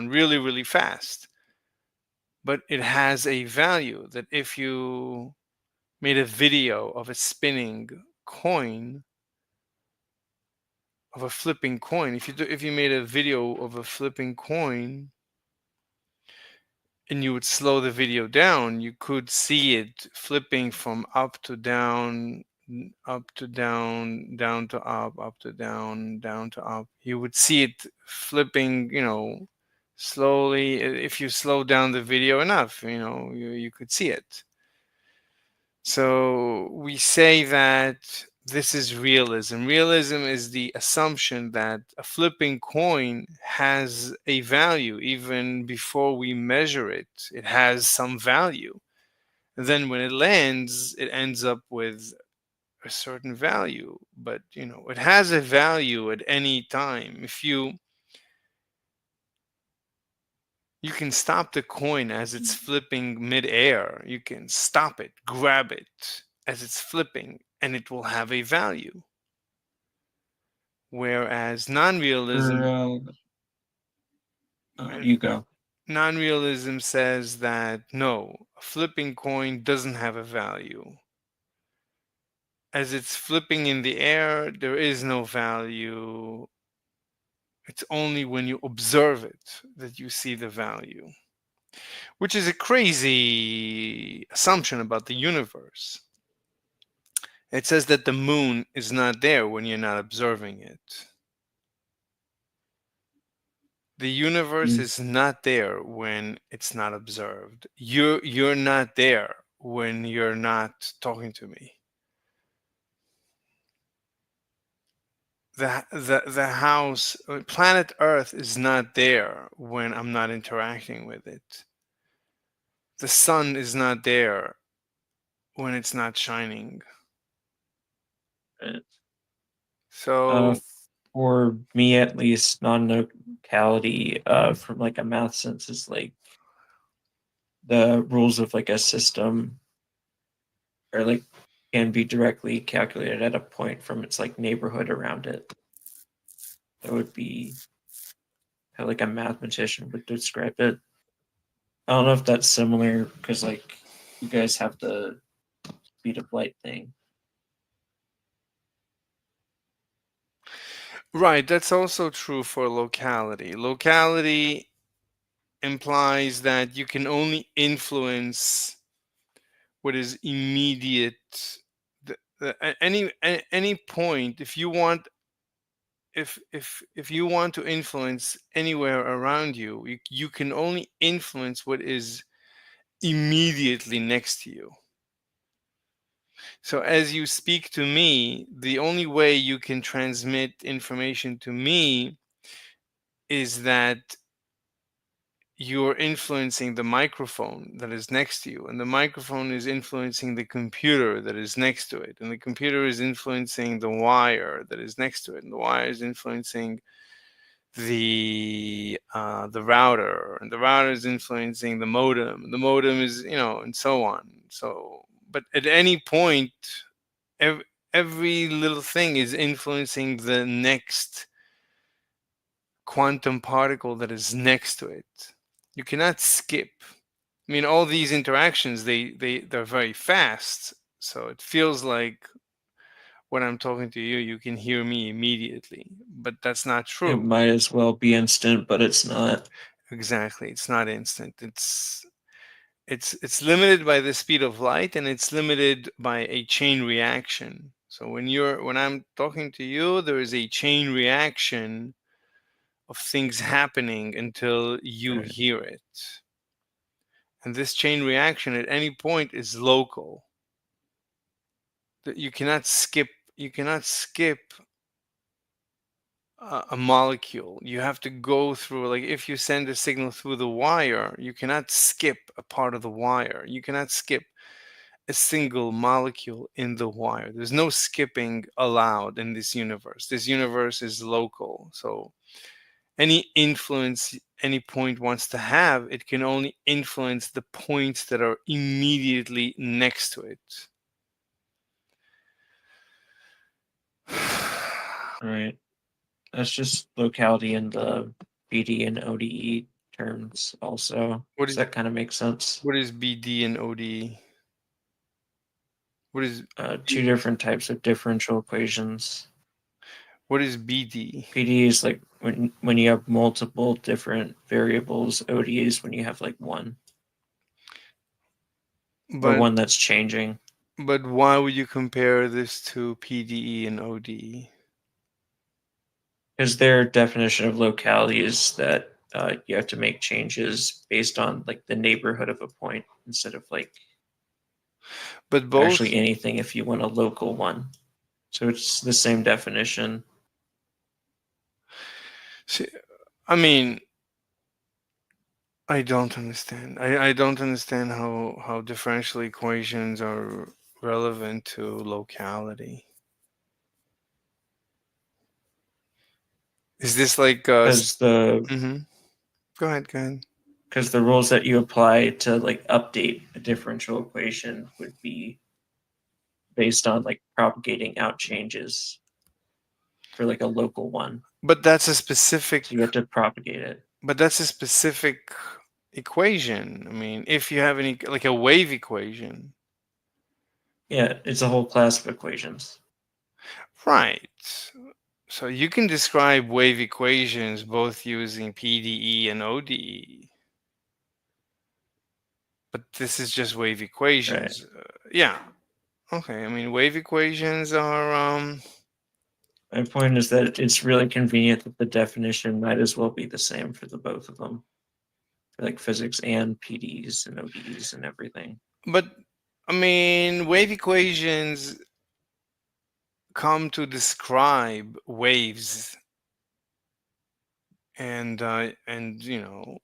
S1: really, really fast. But it has a value that if you made a video of a spinning coin, of a flipping coin, if you made a video of a flipping coin and you would slow the video down, you could see it flipping from up to down, up to down, down to up to down, down to up. You would see it flipping, slowly. If you slow down the video enough, you could see it. So we say that this is realism. Realism is the assumption that a flipping coin has a value even before we measure it. It has some value. And then when it lands, it ends up with a certain value. But, it has a value at any time. If you can stop the coin as it's flipping midair. You can stop it, grab it as it's flipping, and it will have a value. Whereas
S8: You go.
S1: non-realism says that no, a flipping coin doesn't have a value. As it's flipping in the air, there is no value. It's only when you observe it that you see the value, which is a crazy assumption about the universe. It says that the moon is not there when you're not observing it. The universe is not there when it's not observed. You're not there when you're not talking to me. The house, planet Earth is not there when I'm not interacting with it. The sun is not there when it's not shining.
S8: Right.
S1: So
S8: For me, at least, non-locality, from like a math sense, is like the rules of like a system are like can be directly calculated at a point from its like neighborhood around it. That would be how like a mathematician would describe it. I don't know if that's similar because like you guys have the speed of light thing.
S1: right, that's also true for locality. Locality implies that you can only influence what is immediate. Any point, if you want, if you want to influence anywhere around you, you can only influence what is immediately next to you. So as you speak to me, the only way you can transmit information to me is that you're influencing the microphone that is next to you, and the microphone is influencing the computer that is next to it, and the computer is influencing the wire that is next to it, and the wire is influencing the router, and the router is influencing the modem, and the modem is, and so on. So, but at any point, every little thing is influencing the next quantum particle that is next to it. You cannot skip. I mean, all these interactions, they're very fast, so it feels like when I'm talking to you, you can hear me immediately, but that's not
S8: It
S1: true.
S8: might as well be instant, but it's not.
S1: Exactly, it's not instant. It's limited by the speed of light, and it's limited by a chain reaction. So when I'm talking to you, there is a chain reaction of things happening until you
S8: Right.
S1: hear it. And this chain reaction at any point is local. That you cannot skip a molecule. You have to go through, like if you send a signal through the wire, you cannot skip a part of the wire. You cannot skip a single molecule in the wire. There's no skipping allowed in this universe. This universe is local. So any influence any point wants to have, it can only influence the points that are immediately next to it.
S8: Right. That's just locality in the BD and ODE terms also.
S1: What
S8: Does
S1: is
S8: that kind of make sense?
S1: what is BD and OD? What is
S8: Two different types of differential equations.
S1: what is BD?
S8: PD is like when you have multiple different variables. ODE is when you have like one or
S1: But
S8: one that's changing.
S1: but why would you compare this to PDE and ODE?
S8: Because their definition of locality is that you have to make changes based on like the neighborhood of a point instead of like
S1: But both
S8: actually anything if you want a local one. So it's the same definition.
S1: see, I mean, I don't understand. I don't understand how differential equations are relevant to locality. Is this like
S8: Because the
S1: Go ahead, go ahead.
S8: because the rules that you apply to like update a differential equation would be based on like propagating out changes for like a local one.
S1: But that's a specific
S8: So you have to propagate it.
S1: but that's a specific equation. I mean, if you have any like a wave equation,
S8: Yeah, it's a whole class of equations.
S1: right? So you can describe wave equations both using PDE and ODE. But this is just wave
S8: Right.
S1: equations. Yeah. Okay, I mean, wave equations are
S8: My point is that it's really convenient that the definition might as well be the same for the both of them, for like physics and PDs and ODs and everything.
S1: but I mean, wave equations come to describe waves, and you know,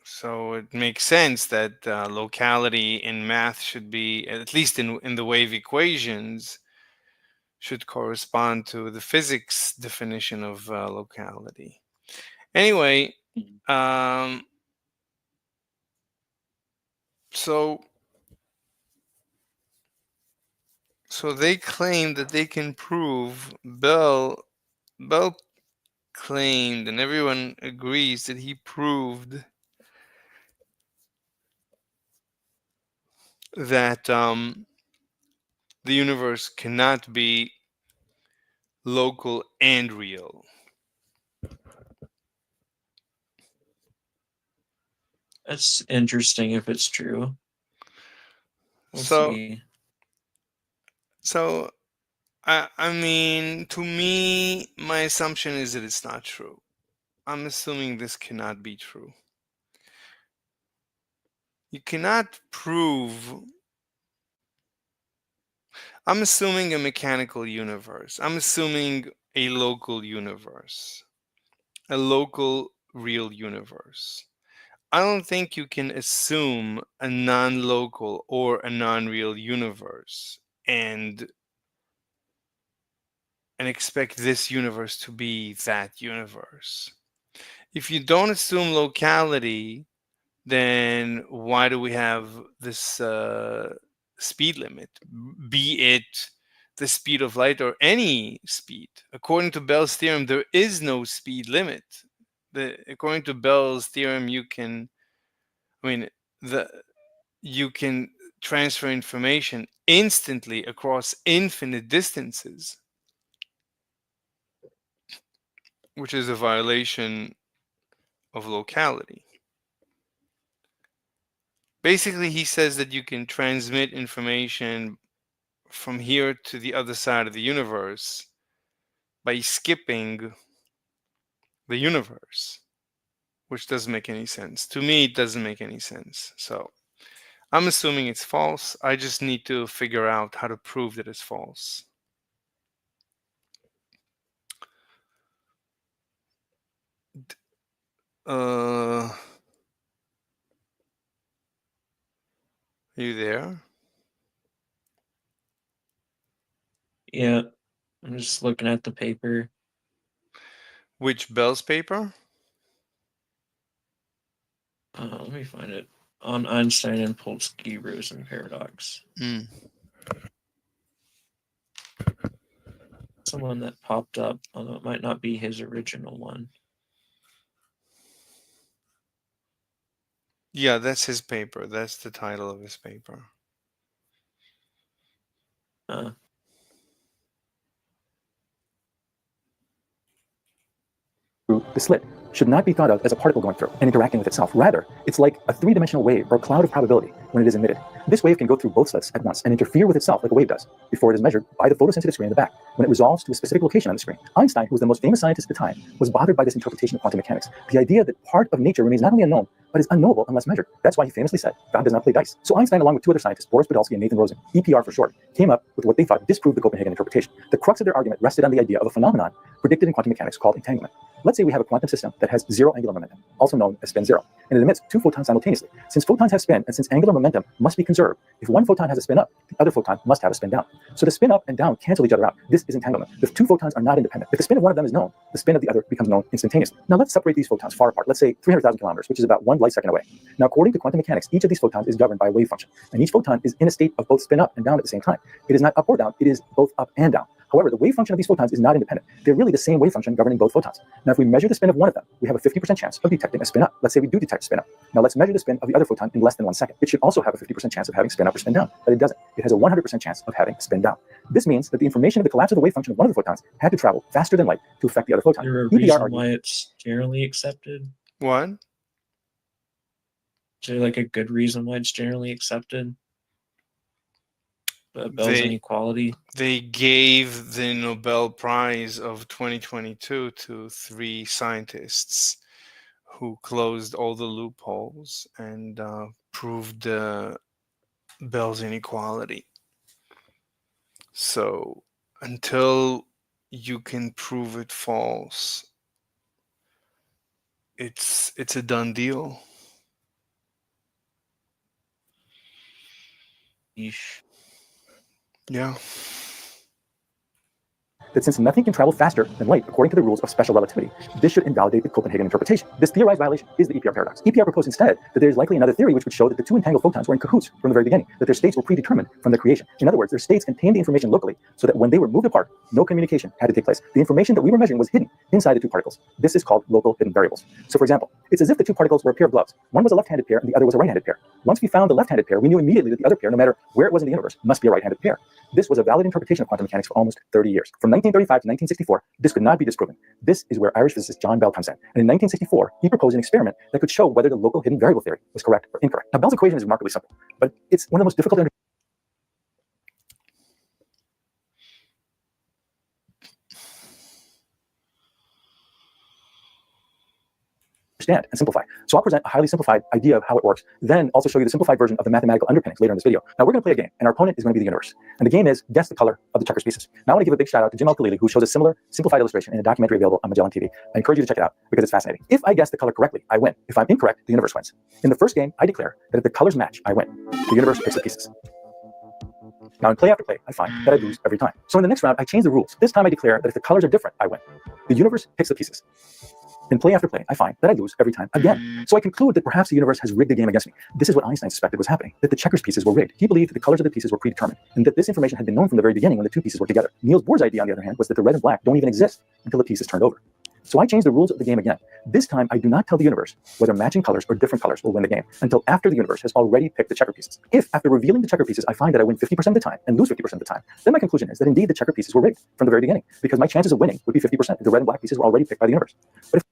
S1: so it makes sense that locality in math should be, at least in the wave equations, should correspond to the physics definition of locality. Anyway, um, so they claim that they can prove Bell claimed, and everyone agrees that he proved that the universe cannot be local and real.
S8: That's interesting if it's true. We'll
S1: So,
S8: see.
S1: so I mean, to me, my assumption is that it's not true. I'm assuming this cannot be true. You cannot prove. I'm assuming a mechanical universe. I'm assuming a local universe, a local real universe. I don't think you can assume a non-local or a non-real universe and expect this universe to be that universe. If you don't assume locality, then why do we have this speed limit? Be it the speed of light or any speed. According to Bell's theorem, there is no speed limit. According to Bell's theorem, you can transfer information instantly across infinite distances, which is a violation of locality. Basically, he says that you can transmit information from here to the other side of the universe by skipping the universe, which doesn't make any sense. To me, it doesn't make any sense. So I'm assuming it's false. I just need to figure out how to prove that it's false. Are you there?
S8: Yeah, I'm just looking at the paper.
S1: Which Bell's paper?
S8: Let me find it. On Einstein and Polsky-Rosen paradox. Someone that popped up, although it might not be his original one.
S1: Yeah, that's his paper. That's the title of his paper.
S7: The slit should not be thought of as a particle going through and interacting with itself. Rather, it's like a three-dimensional wave or cloud of probability when it is emitted. This wave can go through both slits at once and interfere with itself like a wave does before it is measured by the photosensitive screen in the back when it resolves to a specific location on the screen. Einstein, who was the most famous scientist at the time, was bothered by this interpretation of quantum mechanics. The idea that part of nature remains not only unknown, but is unknowable unless measured. That's why he famously said, God does not play dice. So Einstein, along with two other scientists, Boris Podolsky and Nathan Rosen, EPR for short, came up with what they thought disproved the Copenhagen interpretation. The crux of their argument rested on the idea of a phenomenon predicted in quantum mechanics called entanglement. Let's say we have a quantum system that has zero angular momentum, also known as spin zero, and it emits two photons simultaneously. Since photons have spin, and since angular momentum must be conserved, if one photon has a spin up, the other photon must have a spin down. So the spin up and down cancel each other out. This is entanglement. The two photons are not independent. If the spin of one of them is known, the spin of the other becomes known instantaneously. Now let's separate these photons far apart. Let's say 300,000 kilometers, which is about 1 light second away. Now, according to quantum mechanics, each of these photons is governed by a wave function, and each photon is in a state of both spin up and down at the same time. It is not up or down, it is both up and down. However, the wave function of these photons is not independent. They're really the same wave function governing both photons. Now, if we measure the spin of one of them, we have a 50% chance of detecting a spin up. Let's say we do detect a spin up. Now, let's measure the spin of the other photon in less than 1 second. It should also have a 50% chance of having spin up or spin down, but it doesn't. It has a 100% chance of having spin down. This means that the information of the collapse of the wave function of one of the photons had to travel faster than light to affect the other photon.
S8: Is there a reason why it's generally accepted?
S1: What?
S8: Is there like a good reason why it's generally accepted? Bell's inequality?
S1: They gave the Nobel Prize of 2022 to 3 scientists who closed all the loopholes and proved Bell's inequality. So until you can prove it false, it's a done deal.
S8: Yeesh.
S1: Yeah.
S7: That since nothing can travel faster than light according to the rules of special relativity, this should invalidate the Copenhagen interpretation. This theorized violation is the EPR paradox. EPR proposed instead that there is likely another theory which would show that the two entangled photons were in cahoots from the very beginning, that their states were predetermined from their creation. In other words, their states contained the information locally, so that when they were moved apart, no communication had to take place. The information that we were measuring was hidden inside the two particles. This is called local hidden variables. So for example, it's as if the two particles were a pair of gloves. One was a left-handed pair and the other was a right-handed pair. Once we found the left-handed pair, we knew immediately that the other pair, no matter where it was in the universe, must be a right-handed pair. This was a valid interpretation of quantum mechanics for almost 30 years. From 1935 to 1964, this could not be disproven. This is where Irish physicist John Bell comes in. And in 1964, he proposed an experiment that could show whether the local hidden variable theory was correct or incorrect. Now, Bell's equation is remarkably simple, but it's one of the most difficult to understand and simplify. So I'll present a highly simplified idea of how it works, then also show you the simplified version of the mathematical underpinnings later in this video. Now we're going to play a game, and our opponent is going to be the universe. And the game is guess the color of the checkers pieces. Now I want to give a big shout out to Jim Al-Khalili, who shows a similar simplified illustration in a documentary available on Magellan TV. I encourage you to check it out because it's fascinating. If I guess the color correctly, I win. If I'm incorrect, the universe wins. In the first game, I declare that if the colors match, I win. The universe picks the pieces. Now in play after play, I find that I lose every time. So in the next round, I change the rules. This time I declare that if the colors are different, I win. The universe picks the pieces. In play after play, I find that I lose every time again. So I conclude that perhaps the universe has rigged the game against me. This is what Einstein suspected was happening, that the checkers pieces were rigged. He believed that the colors of the pieces were predetermined, and that this information had been known from the very beginning when the two pieces were together. Niels Bohr's idea, on the other hand, was that the red and black don't even exist until the piece is turned over. So I change the rules of the game again. This time, I do not tell the universe whether matching colors or different colors will win the game until after the universe has already picked the checker pieces. If, after revealing the checker pieces, I find that I win 50% of the time and lose 50% of the time, then my conclusion is that indeed the checker pieces were rigged from the very beginning, because my chances of winning would be 50% if the red and black pieces were already picked by the universe. But if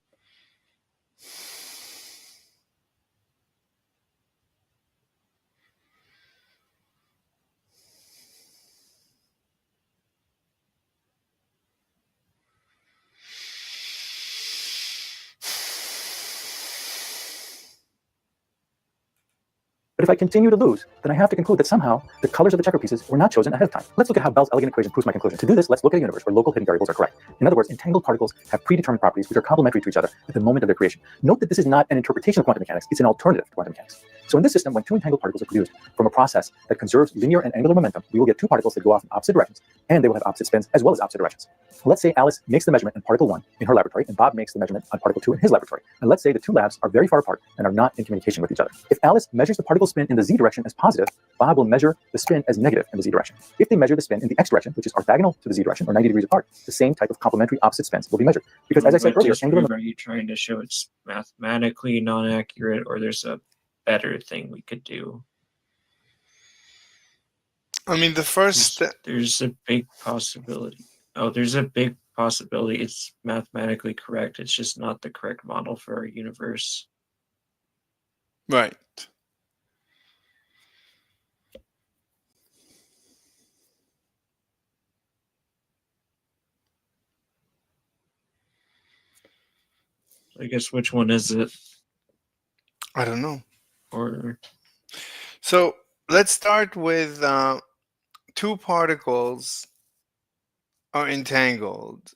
S7: But if I continue to lose, then I have to conclude that somehow the colors of the checker pieces were not chosen ahead of time. Let's look at how Bell's elegant equation proves my conclusion. To do this, let's look at a universe where local hidden variables are correct. In other words, entangled particles have predetermined properties which are complementary to each other at the moment of their creation. Note that this is not an interpretation of quantum mechanics, it's an alternative to quantum mechanics. So in this system, when two entangled particles are produced from a process that conserves linear and angular momentum, we will get two particles that go off in opposite directions, and they will have opposite spins as well as opposite directions. Let's say Alice makes the measurement in particle 1 in her laboratory, and Bob makes the measurement on particle 2 in his laboratory. And let's say the two labs are very far apart and are not in communication with each other. If Alice measures the particle spin in the z direction as positive, Bob will measure the spin as negative in the z direction. If they measure the spin in the x direction, which is orthogonal to the z direction or 90 degrees apart, the same type of complementary opposite spins will be measured. Because as I said earlier,
S8: are you trying to show it's mathematically non-accurate, or there's a better thing we could do?
S1: I mean, the first
S8: there's a big possibility. Oh, there's a big possibility it's mathematically correct. It's just not the correct model for our universe.
S1: Right.
S8: I guess which one is it?
S1: I don't know.
S8: Or
S1: so let's start with two particles are entangled.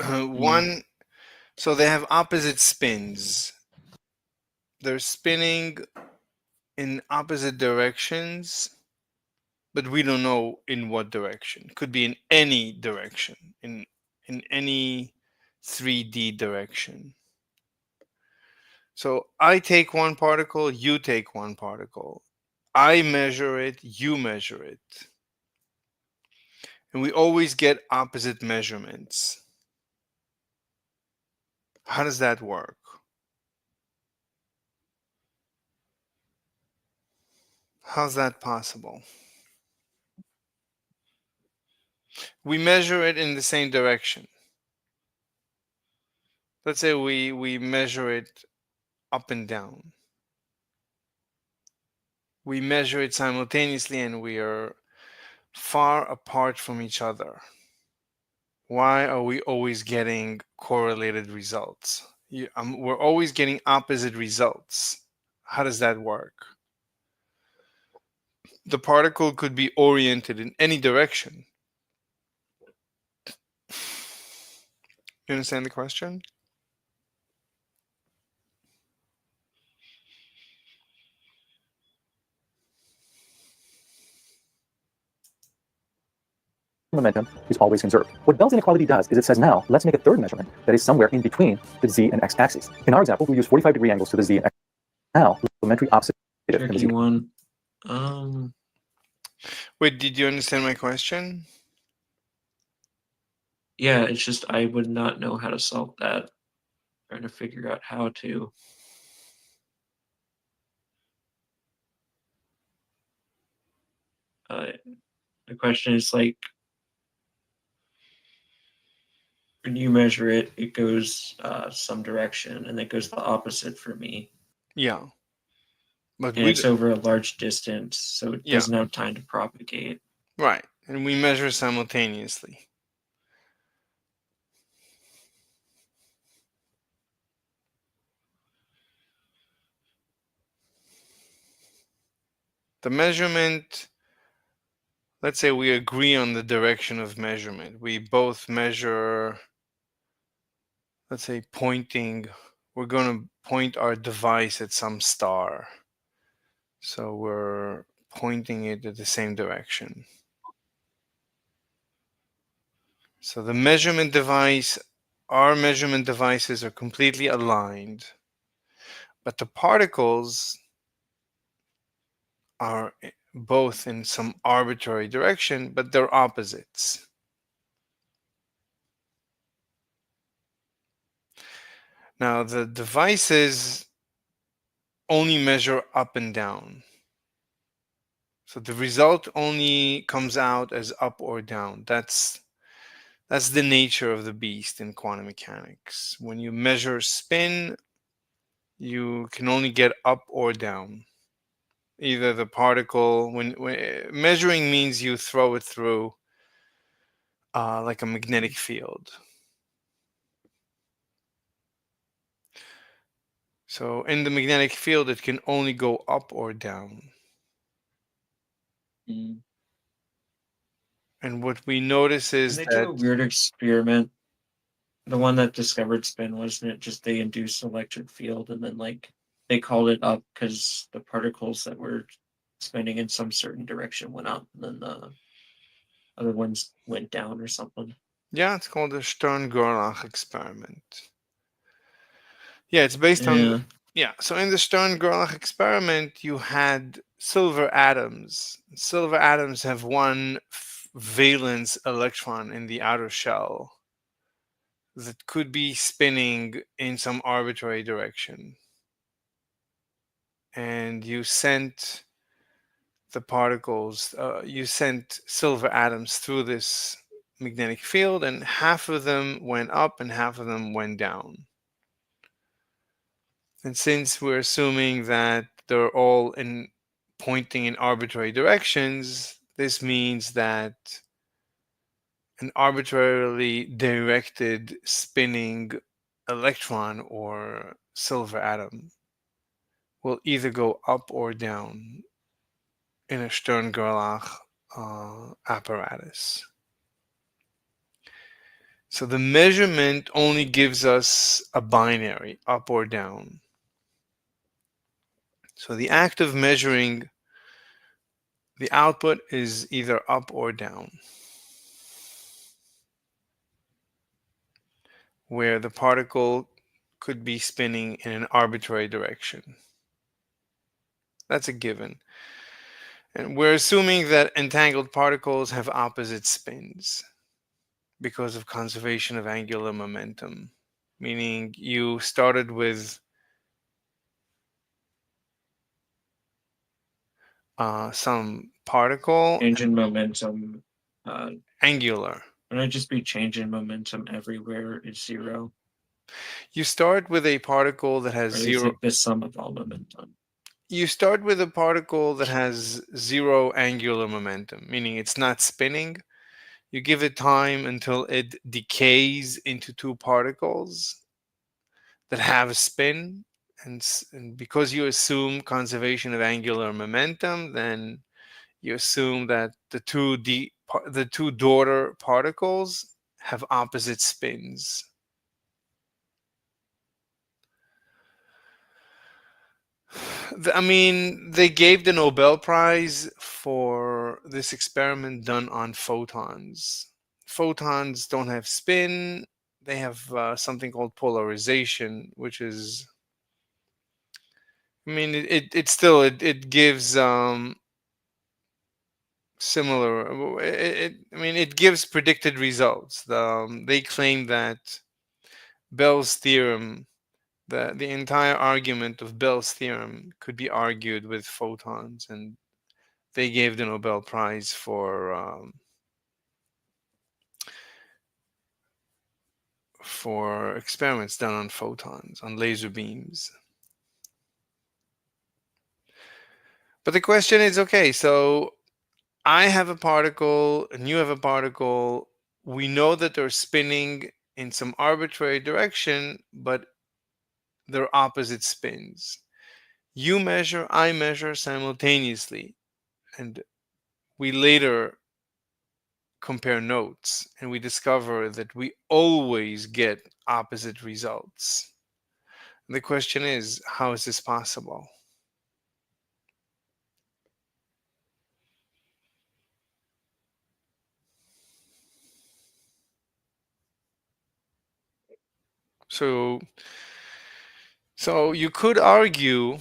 S1: One, so they have opposite spins. They're spinning in opposite directions, but we don't know in what direction. Could be in any direction, in any 3D direction. So I take one particle, you take one particle. I measure it, you measure it. And we always get opposite measurements. How does that work? How's that possible? We measure it in the same direction. Let's say we measure it up and down. we measure it simultaneously and we are far apart from each other. Why are we always getting correlated results? We're always getting opposite results. How does that work? The particle could be oriented in any direction. You understand the question?
S7: Momentum is always conserved. What Bell's inequality does is it says, now let's make a third measurement that is somewhere in between the z and x axes. In our example, we use 45-degree angles to the z and x. Now, complementary opposite in the
S8: Tricky
S7: z.
S8: one.
S1: Wait, did you understand my question?
S8: Yeah, it's just I would not know how to solve that. Trying to figure out how to. The question is like, when you measure it, it goes some direction, and it goes the opposite for me.
S1: Yeah. But
S8: And
S1: we
S8: it's over a large distance, so it
S1: Yeah.
S8: doesn't have time to propagate.
S1: Right. And we measure simultaneously. The measurement, let's say we agree on the direction of measurement. We both measure, let's say pointing, we're going to point our device at some star. So we're pointing it at the same direction. So the measurement device, our measurement devices are completely aligned, but the particles are both in some arbitrary direction, but they're opposites. Now, the devices only measure up and down. So the result only comes out as up or down. That's the nature of the beast in quantum mechanics. When you measure spin, you can only get up or down. Either the particle, when measuring means you throw it through like a magnetic field. So in the magnetic field, it can only go up or down.
S8: Mm.
S1: And what we notice is
S8: They do a
S1: that
S8: weird experiment. The one that discovered spin, wasn't it? Just they induced electric field, and then like they called it up because the particles that were spinning in some certain direction went up, and then the other ones went down or something.
S1: yeah, it's called the Stern-Gerlach experiment. Yeah, it's based on so in the Stern-Gerlach experiment, you had silver atoms. Silver atoms have one valence electron in the outer shell that could be spinning in some arbitrary direction. And you sent the particles, you sent silver atoms through this magnetic field, and half of them went up and half of them went down. And since we're assuming that they're all pointing in arbitrary directions, this means that an arbitrarily directed spinning electron or silver atom will either go up or down in a Stern-Gerlach apparatus. So the measurement only gives us a binary, up or down. So the act of measuring, the output is either up or down, where the particle could be spinning in an arbitrary direction. That's a given. And we're assuming that entangled particles have opposite spins because of conservation of angular momentum, meaning you started with some particle,
S8: change in momentum.
S1: angular.
S8: Wouldn't it just be change in momentum everywhere is zero?
S1: You start with a particle that has
S8: Or is
S1: zero.
S8: it the sum of all momentum?
S1: You start with a particle that has zero angular momentum, meaning it's not spinning. You give it time until it decays into two particles that have a spin. And because you assume conservation of angular momentum, then you assume that the two daughter particles have opposite spins. I mean, they gave the Nobel Prize for this experiment done on photons. Photons don't have spin, they have something called polarization, which is, I mean, it still, it gives similar, I mean, it gives predicted results. They claim that Bell's theorem, the entire argument of Bell's theorem could be argued with photons, and they gave the Nobel Prize for experiments done on photons, on laser beams. But the question is, okay, so I have a particle and you have a particle. We know that they're spinning in some arbitrary direction, but they're opposite spins. You measure, I measure simultaneously, and we later compare notes and we discover that we always get opposite results. The question is, how is this possible? So, so you could argue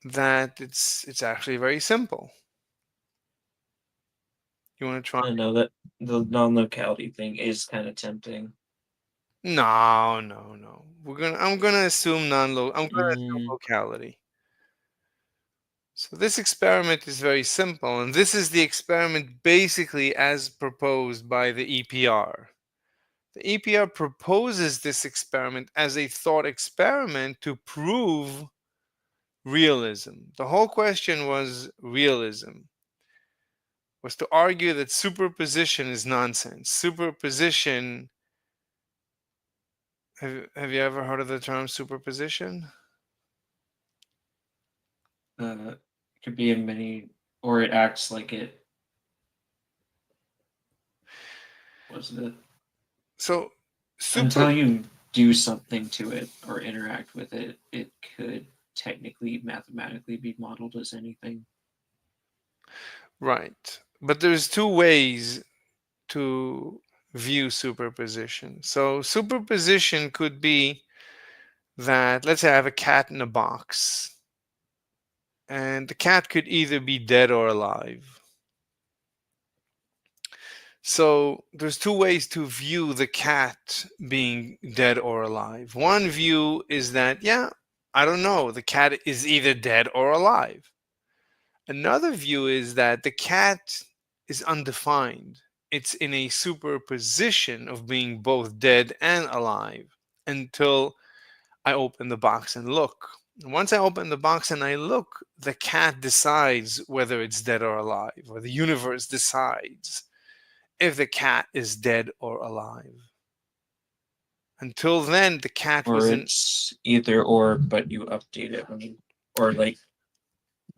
S1: that it's actually very simple. You want to try?
S8: I know that the non-locality thing is kind of tempting.
S1: No, no, no. I'm gonna assume I'm gonna assume
S8: Mm,
S1: locality. So this experiment is very simple, and this is the experiment basically as proposed by the EPR. The EPR proposes this experiment as a thought experiment to prove realism. The whole question was realism, was to argue that superposition is nonsense. Superposition, have you ever heard of the term superposition?
S8: it could be in many, or it acts like it. Wasn't it?
S1: So
S8: Until
S1: super
S8: you do something to it or interact with it, it could technically, mathematically be modeled as anything.
S1: right. But there's two ways to view superposition. So superposition could be that, let's say I have a cat in a box, and the cat could either be dead or alive. So there's two ways to view the cat being dead or alive. One view is that, yeah, I don't know, the cat is either dead or alive. Another view is that the cat is undefined. It's in a superposition of being both dead and alive until I open the box and look. Once I open the box and I look, the cat decides whether it's dead or alive, or the universe decides if the cat is dead or alive. Until then, the cat
S8: Or
S1: wasn't.
S8: it's either or, but you update it when you, or like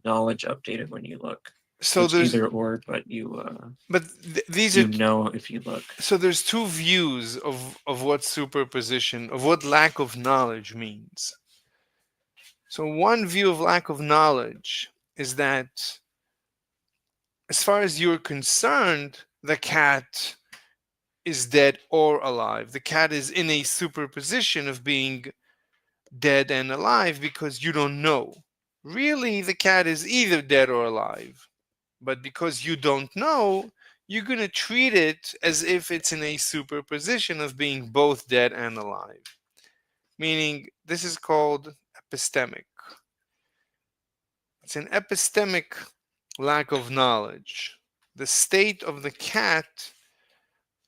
S8: knowledge updated when you look. So
S1: So
S8: it's
S1: there's,
S8: either or, but you
S1: but these are,
S8: you know if you look.
S1: so there's two views of what superposition, of what lack of knowledge means. So one view of lack of knowledge is that, as far as you're concerned, the cat is dead or alive. The cat is in a superposition of being dead and alive because you don't know. Really, the cat is either dead or alive. But because you don't know, you're going to treat it as if it's in a superposition of being both dead and alive. Meaning, this is called epistemic. It's an epistemic lack of knowledge. The state of the cat,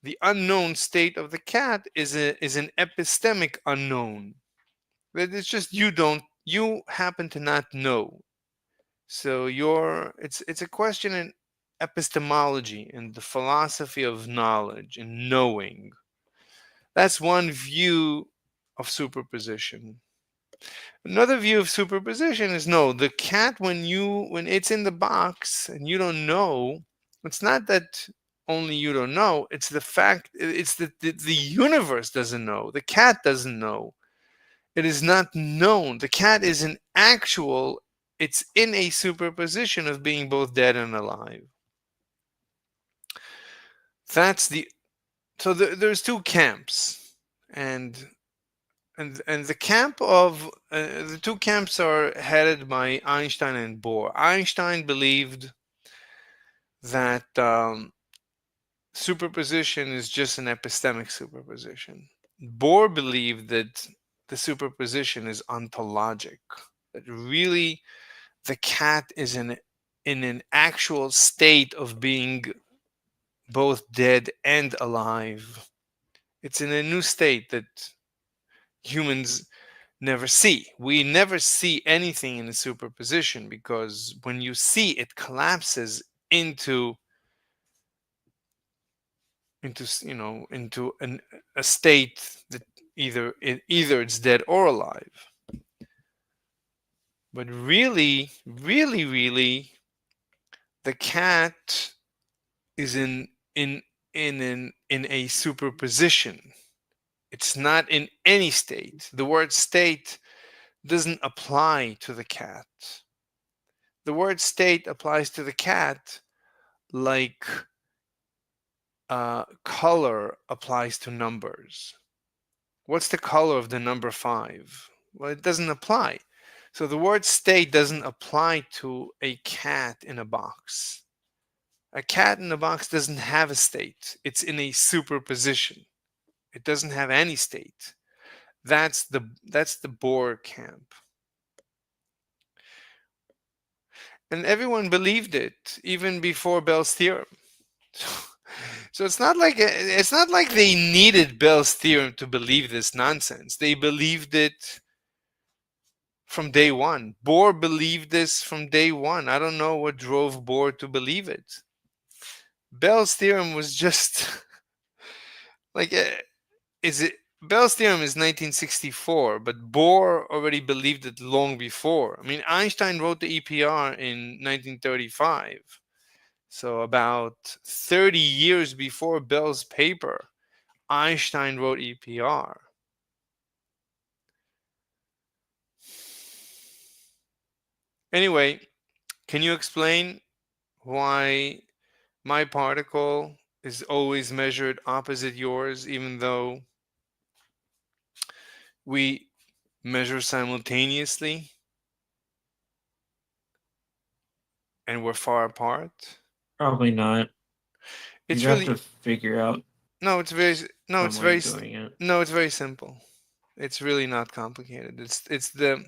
S1: the unknown state of the cat, is an epistemic unknown. That it's just you happen to not know. So it's a question in epistemology and the philosophy of knowledge and knowing. That's one view of superposition. Another view of superposition is no, the cat when it's in the box and you don't know, it's not that only you don't know, it's the fact it's that the universe doesn't know. The cat doesn't know. It is not known. The cat is an actual, it's in a superposition of being both dead and alive. That's the there's two camps, and the camp of the two camps are headed by Einstein and Bohr. Einstein believed that superposition is just an epistemic superposition. Bohr believed that the superposition is ontologic. That really the cat is in an actual state of being both dead and alive. It's in a new state that humans never see. We never see anything in a superposition because when you see it collapses into a state that either it's dead or alive. But really, really, really, the cat is in a superposition. It's not in any state. The word state doesn't apply to the cat. The word state applies to the cat like color applies to numbers. What's the color of the number 5? Well, it doesn't apply. So the word state doesn't apply to a cat in a box. A cat in a box doesn't have a state. It's in a superposition. It doesn't have any state. That's the Bohr camp. And everyone believed it even before Bell's theorem. So it's not like they needed Bell's theorem to believe this nonsense. They believed it from day one. Bohr believed this from day one. I don't know what drove Bohr to believe it. Bell's theorem was just like is it Bell's theorem is 1964, but Bohr already believed it long before. I mean, Einstein wrote the EPR in 1935. So about 30 years before Bell's paper, Einstein wrote EPR. Anyway, can you explain why my particle is always measured opposite yours, even though we measure simultaneously and we're far apart?
S8: Probably not.
S1: It's
S8: You have
S1: really
S8: to figure out
S1: no. It's very no. It's
S8: some way
S1: very
S8: of doing it.
S1: no. It's very simple. It's really not complicated. It's the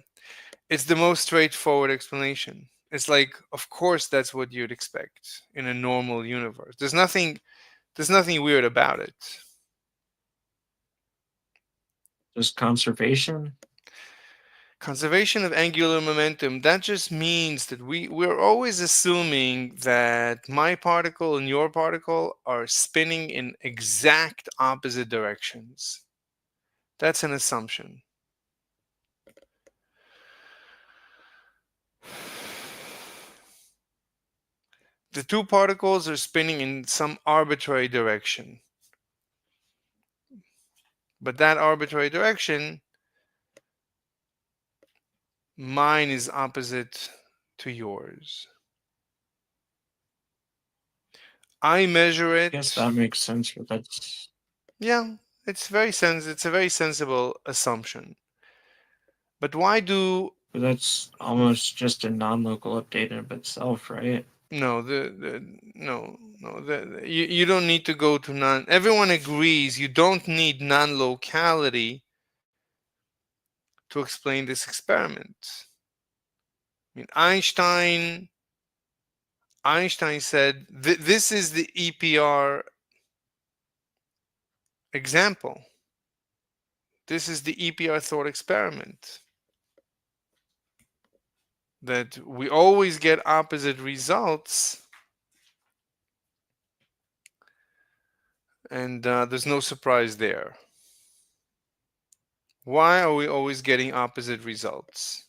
S1: most straightforward explanation. It's like, of course, that's what you'd expect in a normal universe. There's nothing weird about it.
S8: Just conservation.
S1: Conservation of angular momentum, that just means that we're always assuming that my particle and your particle are spinning in exact opposite directions. That's an assumption. The two particles are spinning in some arbitrary direction. But that arbitrary direction, mine is opposite to yours. I measure
S8: I
S1: it.
S8: guess that makes sense, but that's
S1: Yeah, it's a very sensible assumption. But
S8: that's almost just a non-local update in of itself, right?
S1: no you don't need to go to non. Everyone agrees you don't need non-locality to explain this experiment. I mean, Einstein said this is the EPR example. This is the EPR thought experiment. that we always get opposite results, and there's no surprise there. Why are we always getting opposite results?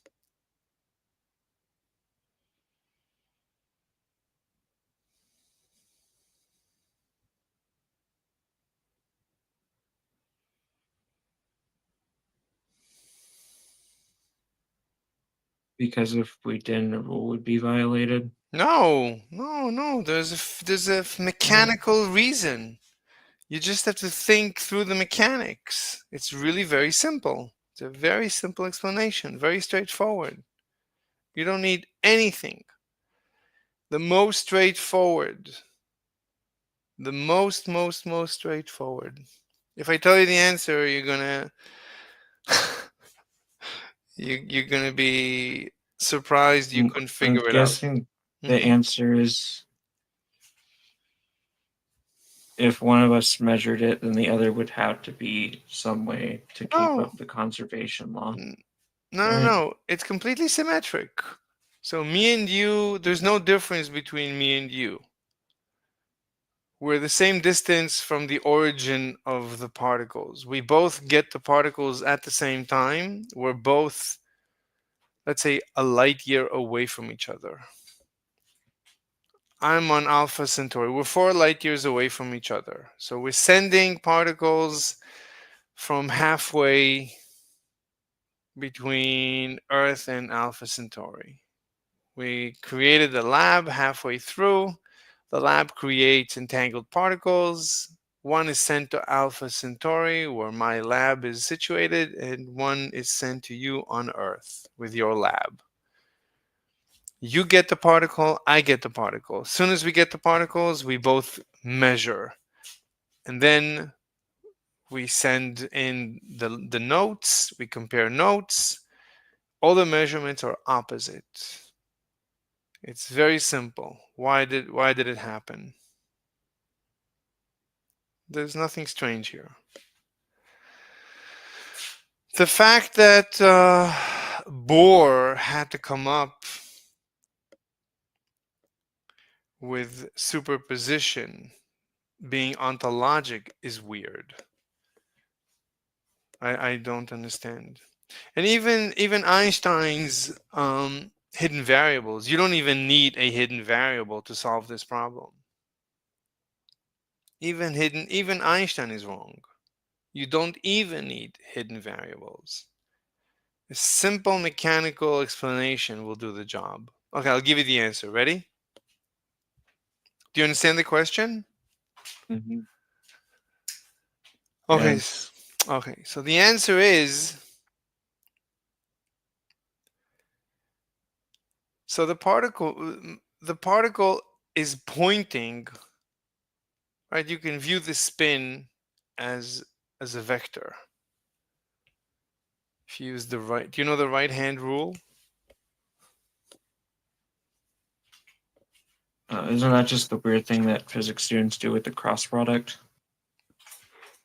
S8: Because if we didn't, a rule would be violated.
S1: No, no, no. There's a mechanical reason. You just have to think through the mechanics. It's really very simple. It's a very simple explanation, very straightforward. You don't need anything. The most straightforward. The most straightforward. If I tell you the answer, you're gonna be surprised you couldn't
S8: I'm
S1: figure it out.
S8: guessing the answer is if one of us measured it, then the other would have to be some way to keep
S1: No.
S8: up the conservation law.
S1: No,
S8: Right.
S1: no. It's completely symmetric. So me and you, there's no difference between me and you. We're the same distance from the origin of the particles. We both get the particles at the same time. We're both, let's say, a light year away from each other. I'm on Alpha Centauri. We're 4 light years away from each other. So we're sending particles from halfway between Earth and Alpha Centauri. We created the lab halfway through. The lab creates entangled particles. One is sent to Alpha Centauri, where my lab is situated, and one is sent to you on Earth with your lab. You get the particle, I get the particle. As soon as we get the particles, we both measure. And then we send in the notes, we compare notes. All the measurements are opposite. It's very simple. Why did it happen? There's nothing strange here. The fact that Bohr had to come up with superposition being ontologic is weird. I don't understand. And even Einstein's hidden variables, you don't even need a hidden variable to solve this problem. Even Einstein is wrong. You don't even need hidden variables. A simple mechanical explanation will do the job. Okay, I'll give you the answer. Ready? Do you understand the question?
S8: Mm-hmm.
S1: Okay.
S8: Yes.
S1: Okay. So the answer is, so the particle is pointing, right? You can view the spin as a vector. If you use the right, do you know the right hand rule?
S8: Isn't that just the weird thing that physics students do with the cross product?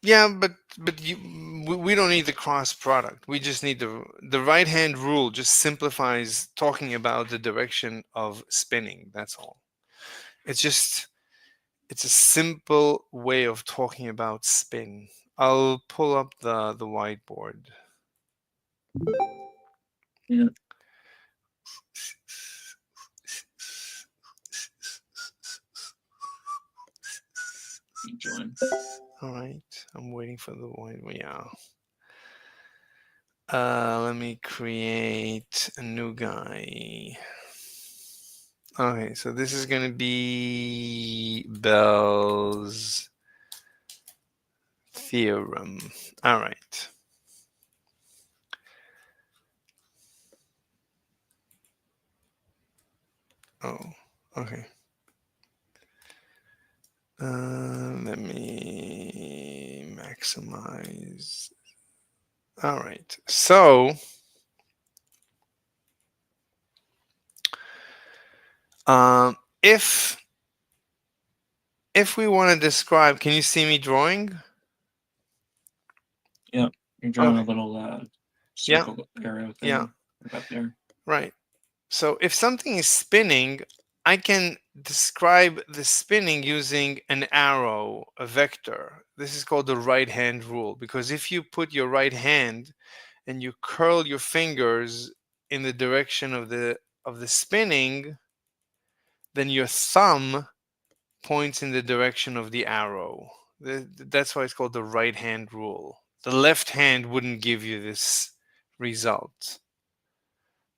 S1: Yeah, but we don't need the cross product. We just need the right hand rule. Just simplifies talking about the direction of spinning. That's all. It's a simple way of talking about spin. I'll pull up the whiteboard.
S8: Yeah. Join.
S1: All right, I'm waiting for the white. Yeah. Let me create a new guy. Okay, so this is going to be Bell's theorem. All right. Oh, okay. Let me maximize. All right. So, if we want to describe, can you see me drawing?
S8: Yep, you're drawing a little circle arrow thing
S1: Yeah.
S8: up there.
S1: Right. So if something is spinning, I can describe the spinning using an arrow, a vector. This is called the right hand rule, because if you put your right hand and you curl your fingers in the direction of the spinning, then your thumb points in the direction of the arrow. That's why it's called the right hand rule. The left hand wouldn't give you this result.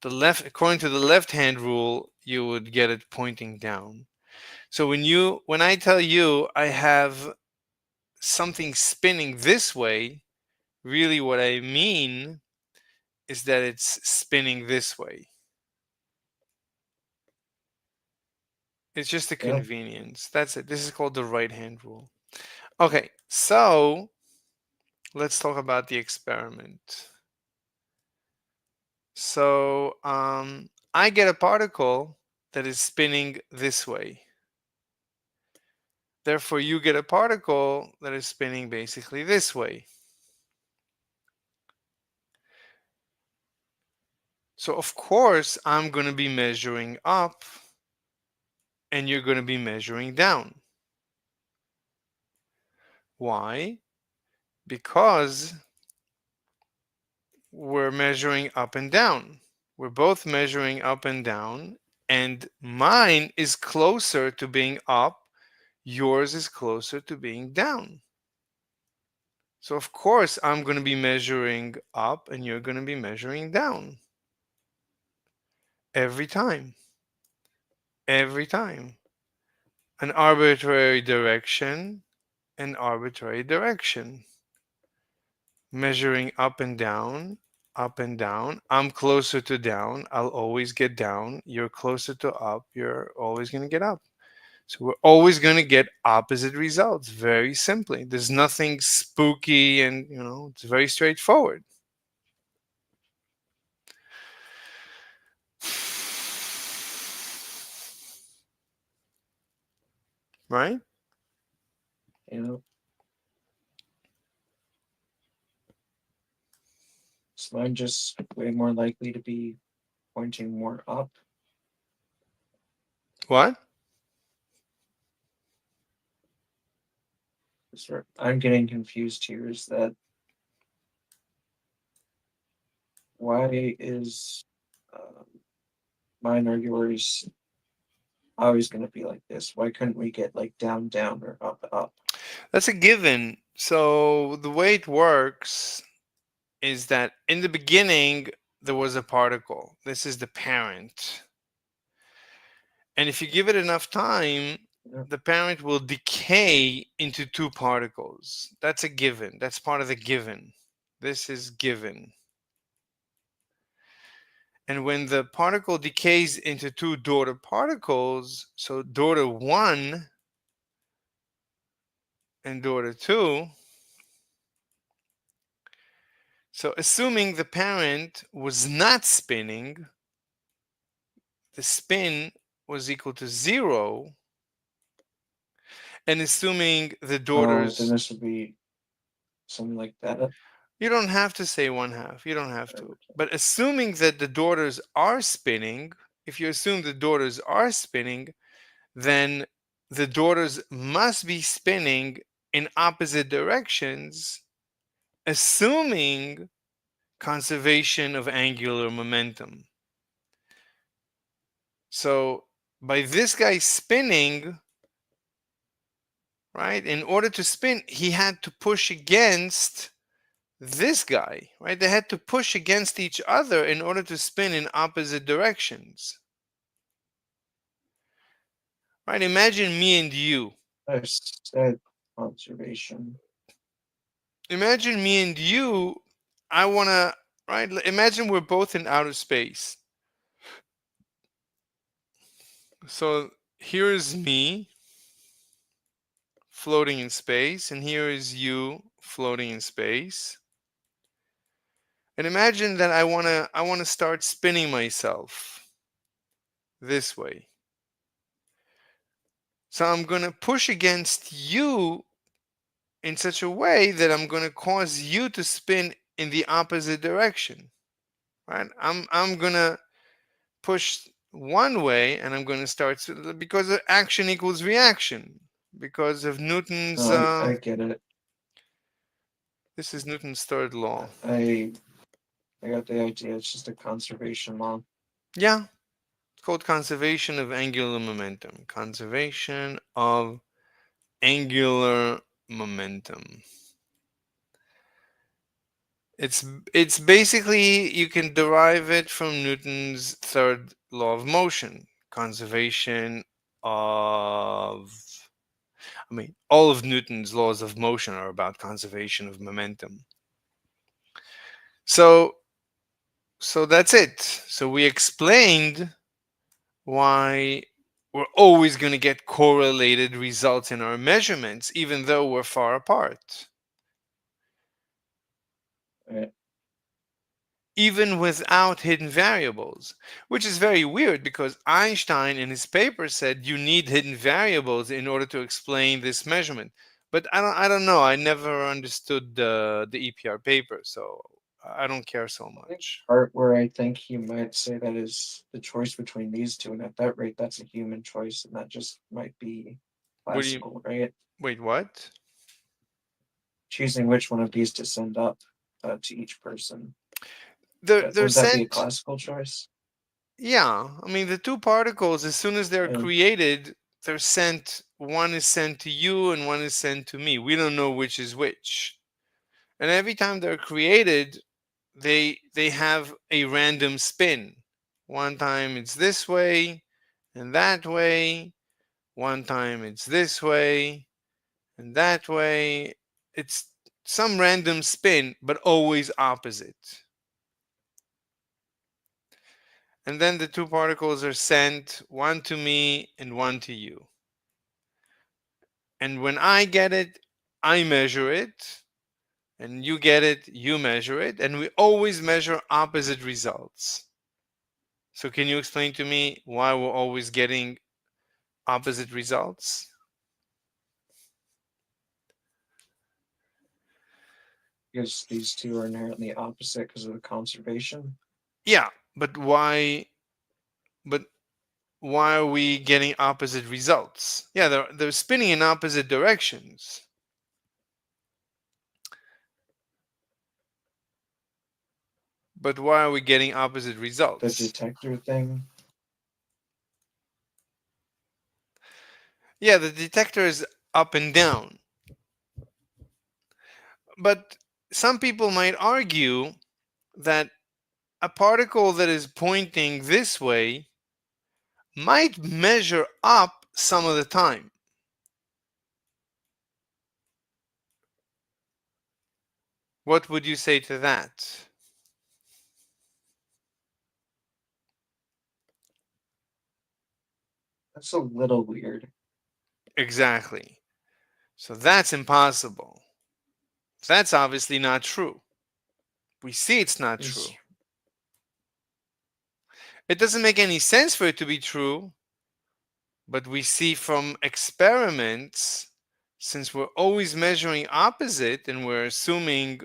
S1: According to the left hand rule, you would get it pointing down. So when I tell you I have something spinning this way, really what I mean is that it's spinning this way. It's just a
S8: Yeah.
S1: convenience. That's it. This is called the right hand rule. Okay, so let's talk about the experiment. So I get a particle that is spinning this way. Therefore, you get a particle that is spinning basically this way. So of course, I'm going to be measuring up and you're going to be measuring down. Why? Because we're measuring up and down. We're both measuring up and down, and mine is closer to being up, yours is closer to being down. So of course I'm going to be measuring up and you're going to be measuring down. Every time. Every time. An arbitrary direction, an arbitrary direction. Measuring up and down, up and down. I'm closer to down, I'll always get down. You're closer to up, you're always going to get up. So we're always going to get opposite results, very simply. There's nothing spooky, and it's very straightforward. Right?
S8: You know, is mine just way more likely to be pointing more up?
S1: What?
S8: I'm getting confused here. Is that why is mine or yours always going to be like this? Why couldn't we get like down, down, or up, up?
S1: That's a given. So the way it works is that in the beginning, there was a particle. This is the parent. And if you give it enough time, the parent will decay into two particles. That's a given. That's part of the given. This is given. And when the particle decays into two daughter particles, so daughter 1 and daughter 2, so assuming the parent was not spinning, the spin was equal to 0, and assuming the
S8: Then
S1: daughters,
S8: this would be something like that.
S1: you don't have to say 1/2, you don't have to. But assuming that the daughters are spinning, if you assume the daughters are spinning, then the daughters must be spinning in opposite directions, assuming conservation of angular momentum. So by this guy spinning, right, in order to spin, he had to push against this guy, right? They had to push against each other in order to spin in opposite directions. Right? Imagine me and you.
S8: I said conservation.
S1: Imagine me and you. I want to, right? Imagine we're both in outer space. So here is me floating in space, and here is you floating in space. And imagine that I want to start spinning myself this way. So I'm going to push against you in such a way that I'm going to cause you to spin in the opposite direction. Right? I'm going to push one way, and I'm going to start because action equals reaction. Because of Newton's,
S8: I get it.
S1: this is Newton's third law.
S8: I got the idea. It's just a conservation law.
S1: Yeah, it's called conservation of angular momentum. Conservation of angular momentum. It's basically, you can derive it from Newton's third law of motion. Conservation of, I mean, all of Newton's laws of motion are about conservation of momentum. So that's it. So we explained why we're always going to get correlated results in our measurements, even though we're far apart.
S8: Right.
S1: Even without hidden variables, which is very weird because Einstein in his paper said you need hidden variables in order to explain this measurement. But I don't know. I never understood the EPR paper, so I don't care so much.
S8: Part where I think he might say that is the choice between these two, and at that rate, that's a human choice, and that just might be
S1: What do you
S8: classical, right?
S1: wait? What?
S8: Choosing which one of these to send up to each person.
S1: They're
S8: Wouldn't that be a
S1: sent.
S8: classical choice?
S1: Yeah, I mean the two particles, as soon as they're
S8: And
S1: created, they're sent. One is sent to you, and one is sent to me. We don't know which is which. And every time they're created, they have a random spin. One time it's this way and that way. One time it's this way and that way. It's some random spin, but always opposite. And then the two particles are sent, one to me and one to you. And when I get it, I measure it. And you get it, you measure it. And we always measure opposite results. So can you explain to me why we're always getting opposite results?
S8: because these two are inherently opposite because of the conservation.
S1: Yeah, but why? But why are we getting opposite results? Yeah, they're spinning in opposite directions. But why are we getting opposite
S8: The
S1: results?
S8: detector thing.
S1: Yeah, the detector is up and down. But some people might argue that a particle that is pointing this way might measure up some of the time. What would you say to that?
S8: That's a little weird.
S1: Exactly. So that's impossible. That's obviously not true. We see it's not
S8: Is
S1: true. It doesn't make any sense for it to be true, but we see from experiments, since we're always measuring opposite and we're assuming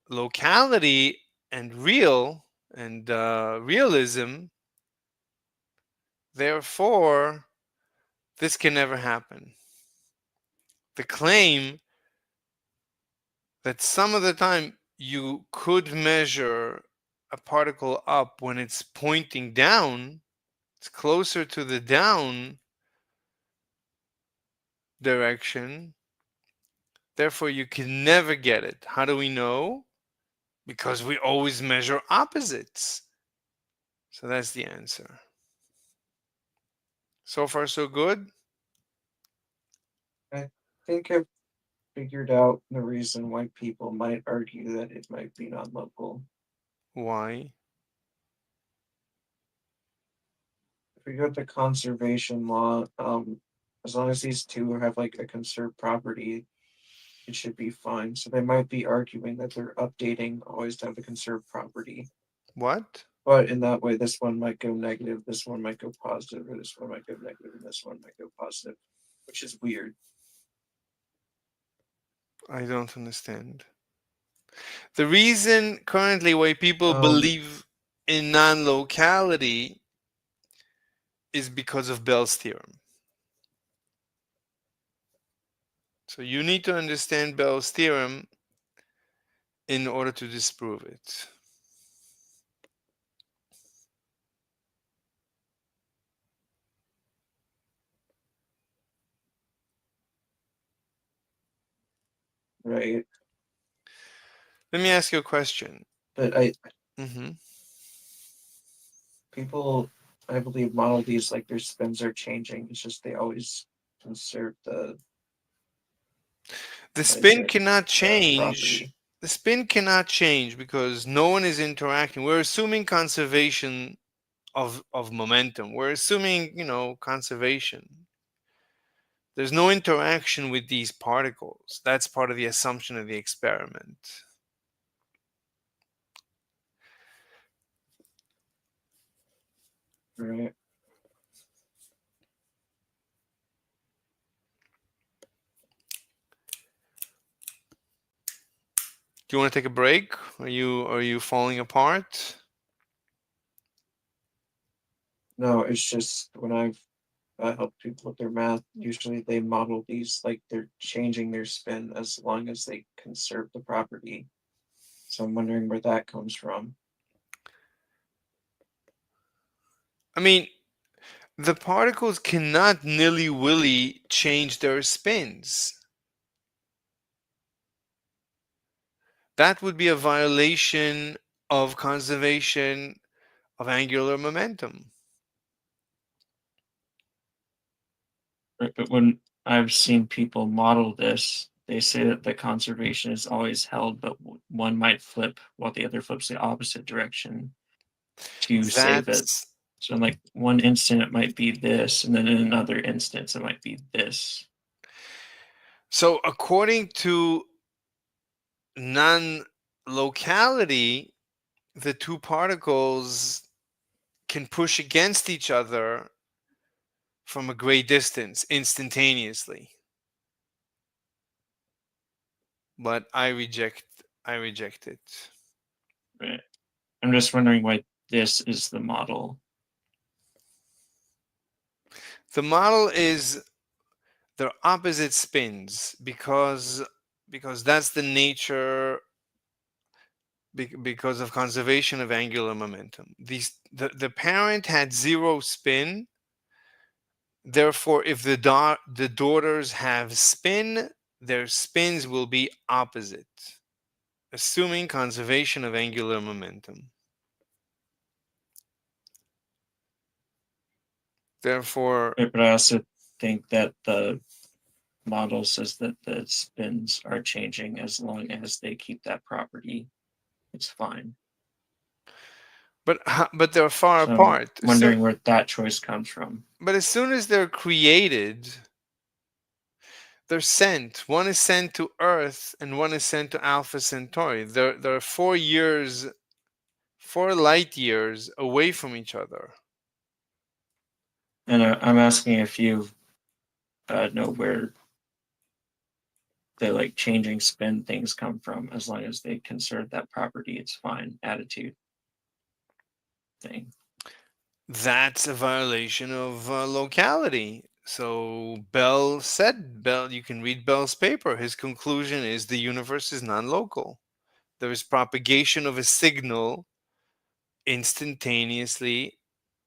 S1: locality and real and realism, therefore, this can never happen. The claim that some of the time you could measure a particle up when it's pointing down, it's closer to the down direction, therefore you can never get it. How do we know? Because we always measure opposites. So that's the answer. So far, so good?
S8: I think I've figured out the reason why people might argue that it might be non-local.
S1: Why?
S8: If we go with the conservation law, as long as these two have like a conserved property, it should be fine. So they might be arguing that they're updating always to have the conserved property.
S1: What?
S8: But in that way, this one might go negative, this one might go positive, or this one might go negative, and this one might go positive, which is weird.
S1: I don't understand. The reason currently why people believe in non-locality is because of Bell's theorem. So you need to understand Bell's theorem in order to disprove it.
S8: Right.
S1: Let me ask you a question.
S8: But people, I believe, model these like their spins are changing. It's just they always conserve the
S1: spin cannot
S8: property.
S1: change. The spin cannot change because no one is interacting. We're assuming conservation of momentum. We're assuming, conservation. There's no interaction with these particles. That's part of the assumption of the experiment.
S8: Right.
S1: Do you want to take a break? Are you falling apart?
S8: No, it's just when I've helped people with their math, usually they model these like they're changing their spin as long as they conserve the property. So I'm wondering where that comes from.
S1: I mean, the particles cannot nilly-willy change their spins. That would be a violation of conservation of angular momentum.
S8: Right, but when I've seen people model this, they say that the conservation is always held, but one might flip while the other flips the opposite direction to save it.
S1: That's
S8: So in like one instant it might be this, and then in another instance it might be this.
S1: so according to non-locality, the two particles can push against each other from a great distance instantaneously. But I reject it.
S8: Right. I'm just wondering why this is the model.
S1: The model is their opposite spins because that's the nature because of conservation of angular momentum. The parent had zero spin. Therefore, if the daughters have spin, their spins will be opposite, assuming conservation of angular momentum. Therefore,
S8: Right, but I also think that the model says that the spins are changing as long as they keep that property. It's fine.
S1: but they're far
S8: So
S1: apart.
S8: I'm wondering where that choice comes from.
S1: But as soon as they're created, they're sent. One is sent to Earth and one is sent to Alpha Centauri. They're 4 light years away from each other.
S8: And I'm asking if you know where the like changing spin things come from. As long as they conserve that property, it's fine. Attitude thing.
S1: That's a violation of locality. So Bell, you can read Bell's paper. His conclusion is the universe is non-local. There is propagation of a signal instantaneously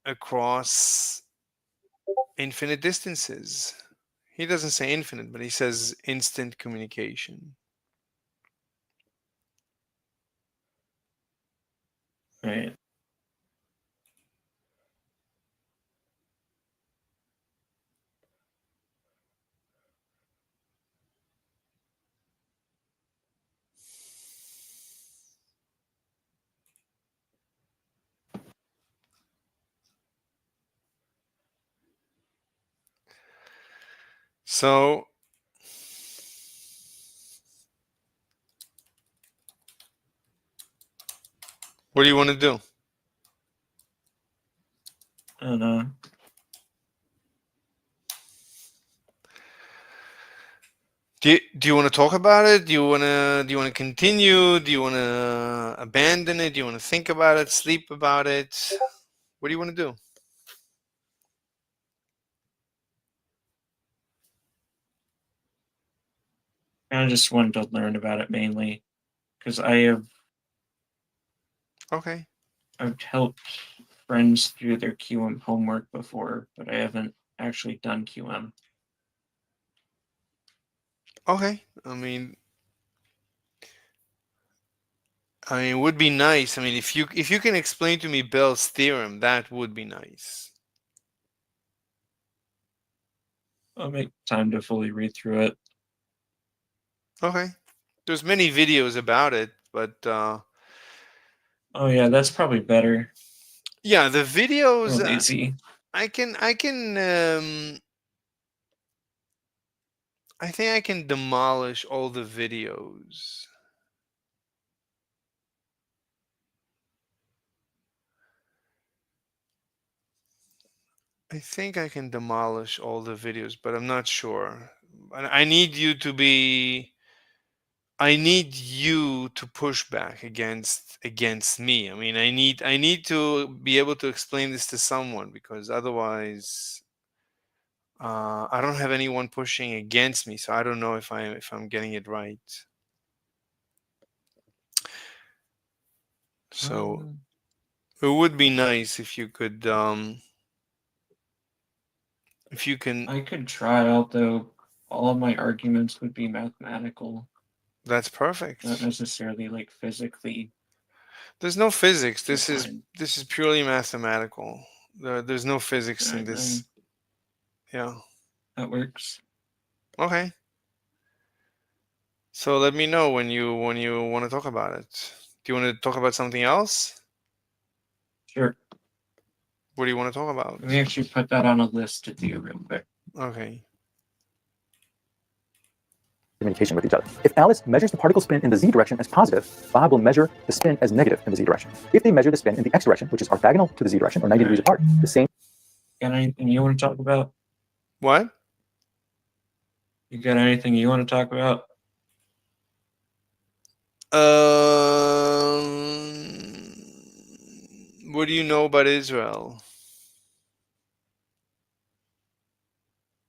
S1: across infinite distances. He doesn't say infinite, but he says instant communication.
S8: Right.
S1: So what do you want to do?
S8: I don't know.
S1: Do you want to talk about it? Do you want to continue? Do you want to abandon it? Do you want to think about it? Sleep about it? What do you want to do?
S8: I just wanted to learn about it mainly because
S1: Okay.
S8: I've helped friends do their QM homework before, but I haven't actually done QM.
S1: Okay. It would be nice. If you can explain to me Bell's theorem, that would be nice.
S8: I'll make time to fully read through it.
S1: Okay. There's many videos about it, but
S8: Oh yeah, that's probably better.
S1: yeah, the
S8: Real
S1: videos
S8: lazy.
S1: I think I can demolish all the videos. I think I can demolish all the videos, but I'm not sure. I need you to be. I need you to push back against me. I need to be able to explain this to someone because otherwise, I don't have anyone pushing against me. So I don't know if I'm getting it right. So it would be nice if you could, if you can.
S8: I could try, although all of my arguments would be mathematical,
S1: That's perfect.
S8: not necessarily like physically
S1: There's no physics. This is
S8: defined.
S1: this is purely mathematical. There's no physics in
S8: Alright,
S1: this. Yeah.
S8: that works.
S1: Okay. So let me know when you want to talk about it. Do you want to talk about something else?
S8: Sure.
S1: What do you want to talk about?
S8: Let me actually put that on a list to do real quick.
S1: Okay.
S7: Communication with each other. If Alice measures the particle spin in the z direction as positive, Bob will measure the spin as negative in the z direction. If they measure the spin in the x direction, which is orthogonal to the z direction or 90 degrees apart, the same.
S8: Got anything you want to talk about?
S1: What?
S8: You got anything you want to talk about?
S1: What do you know about Israel?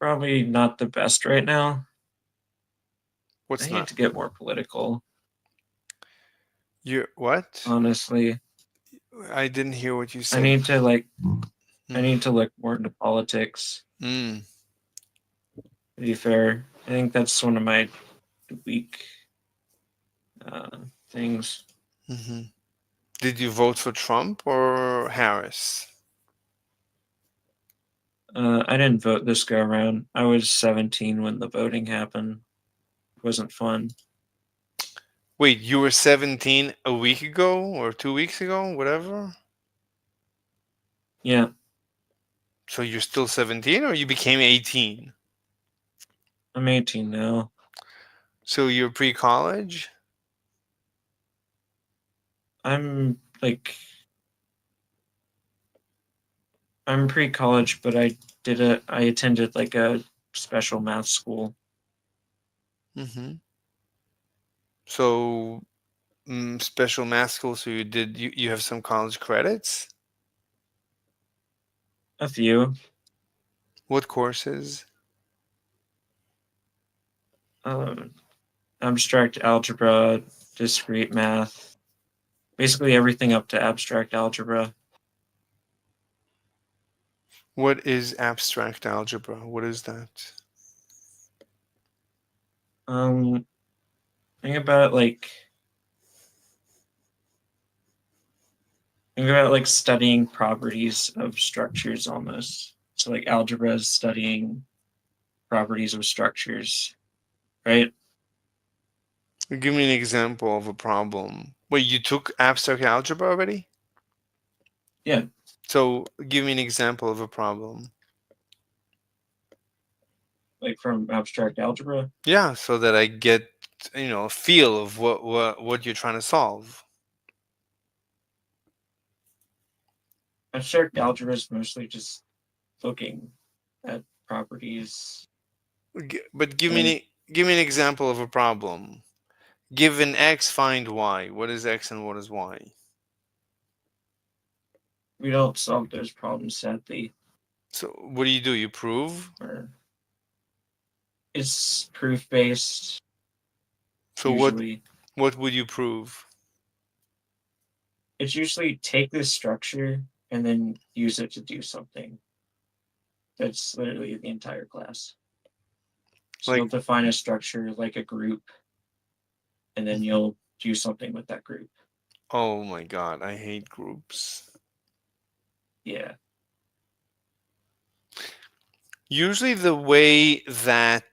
S8: Probably not the best right now.
S1: What's
S8: I need
S1: not?
S8: to get more political,
S1: You what?
S8: honestly.
S1: I didn't hear what you
S8: I
S1: said.
S8: need to look more into politics.
S1: Mm.
S8: To be fair, I think that's one of my weak things.
S1: hmm Did you vote for Trump or Harris?
S8: I didn't vote this go around. I was 17 when the voting happened. It wasn't fun.
S1: Wait, you were 17 a week ago or 2 weeks ago, whatever?
S8: Yeah,
S1: So you're still 17 or you became 18?
S8: I'm 18 now.
S1: So you're pre-college?
S8: I'm pre-college, but I attended like a special math school.
S1: Mm-hmm. So special math school, so you have some college credits?
S8: A few.
S1: What courses?
S8: Abstract algebra, discrete math, basically everything up to abstract algebra.
S1: What is abstract algebra? What is that?
S8: Think about studying properties of structures almost. So like algebra is studying properties of structures, right?
S1: Give me an example of a problem. Wait, you took abstract algebra already?
S8: Yeah.
S1: So give me an example of a problem.
S8: Like from abstract algebra.
S1: Yeah, so that I get a feel of what you're trying to solve.
S8: Abstract algebra is mostly just looking at properties.
S1: But give
S8: and
S1: me give me an example of a problem. Given x, find y. What is x and what is y?
S8: We don't solve those problems, sadly.
S1: So what do? You prove?
S8: Or it's proof based
S1: So
S8: usually.
S1: what would you prove?
S8: It's usually take this structure and then use it to do something. That's literally the entire class. So
S1: Like,
S8: you'll define a structure like a group, and then you'll do something with that group.
S1: oh my god, I hate groups.
S8: Yeah.
S1: Usually the way that,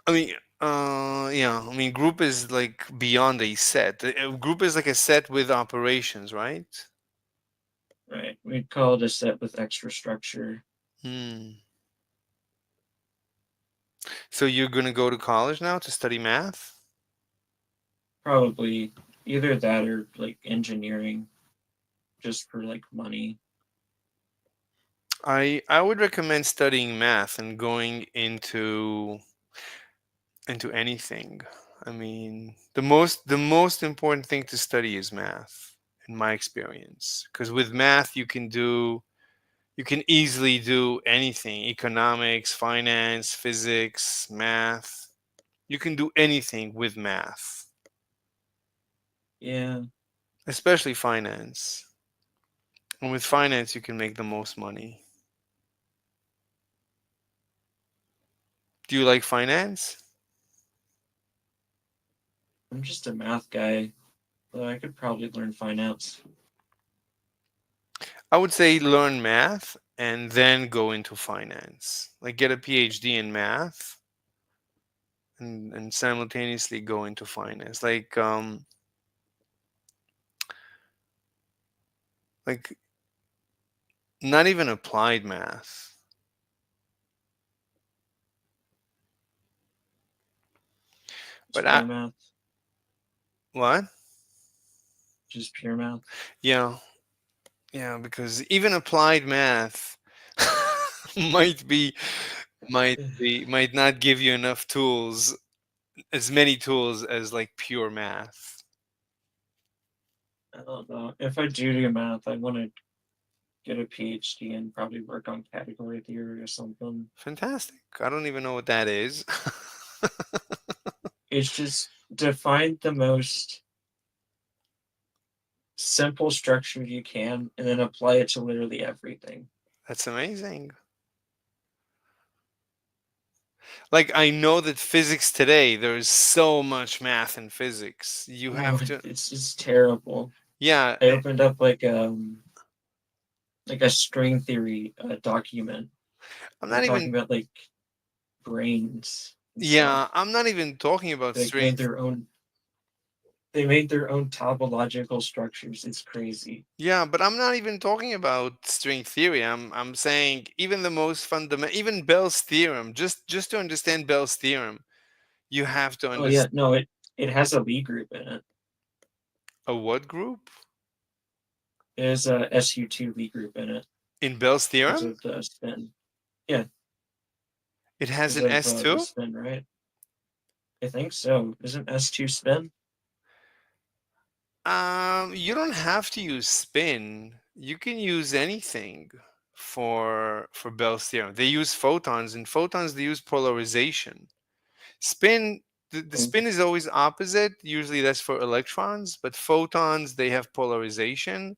S1: I mean, yeah, I mean, group is like beyond a set. A group is like a set with operations, right?
S8: Right. We'd call it a set with extra structure.
S1: Hmm. So you're gonna go to college now to study math?
S8: Probably either that or like engineering, just for like money.
S1: I would recommend studying math and going into anything. I mean, the most important thing to study is math, in my experience, because with math you can easily do anything: economics, finance, physics, math. You can do anything with math,
S8: Yeah.
S1: especially finance. And with finance, you can make the most money. Do you like finance?
S8: I'm just a math guy, but I could probably learn finance.
S1: I would say learn math and then go into finance. Like get a PhD in math and simultaneously go into finance. Like not even applied math. But
S8: Just pure math.
S1: what?
S8: Just pure math.
S1: Yeah. Yeah, because even applied math might be might not give you enough tools, as many tools as like pure math.
S8: I don't know. If I do math, I want to get a PhD and probably work on category theory or something.
S1: Fantastic. I don't even know what that is.
S8: It's just to find the most simple structure you can and then apply it to literally everything.
S1: That's amazing. Like I know that physics today, there's so much math in physics. You
S8: Oh,
S1: have to,
S8: it's just terrible.
S1: yeah.
S8: I opened up like a string theory document.
S1: I'm
S8: They're
S1: not
S8: talking
S1: even,
S8: about like brains and
S1: yeah,
S8: stuff.
S1: I'm not even talking about
S8: They made
S1: strength.
S8: their own. They made their own topological structures. It's crazy.
S1: Yeah, but I'm not even talking about string theory. I'm saying even the most fundamental, even Bell's theorem. Just to understand Bell's theorem, you have to
S8: Oh yeah,
S1: understand
S8: no, it has a Lie group in it.
S1: a what group
S8: There's a SU2 Lie group in it
S1: in Bell's
S8: because
S1: theorem.
S8: of the spin. Yeah,
S1: It has
S8: because
S1: an
S8: of the
S1: S2.
S8: spin, right? I think so. Isn't S2 spin?
S1: You don't have to use spin. You can use anything for Bell's theorem. They use photons, and photons they use polarization. Spin, the
S8: Oh,
S1: spin is always opposite. Usually that's for electrons, but photons they have polarization,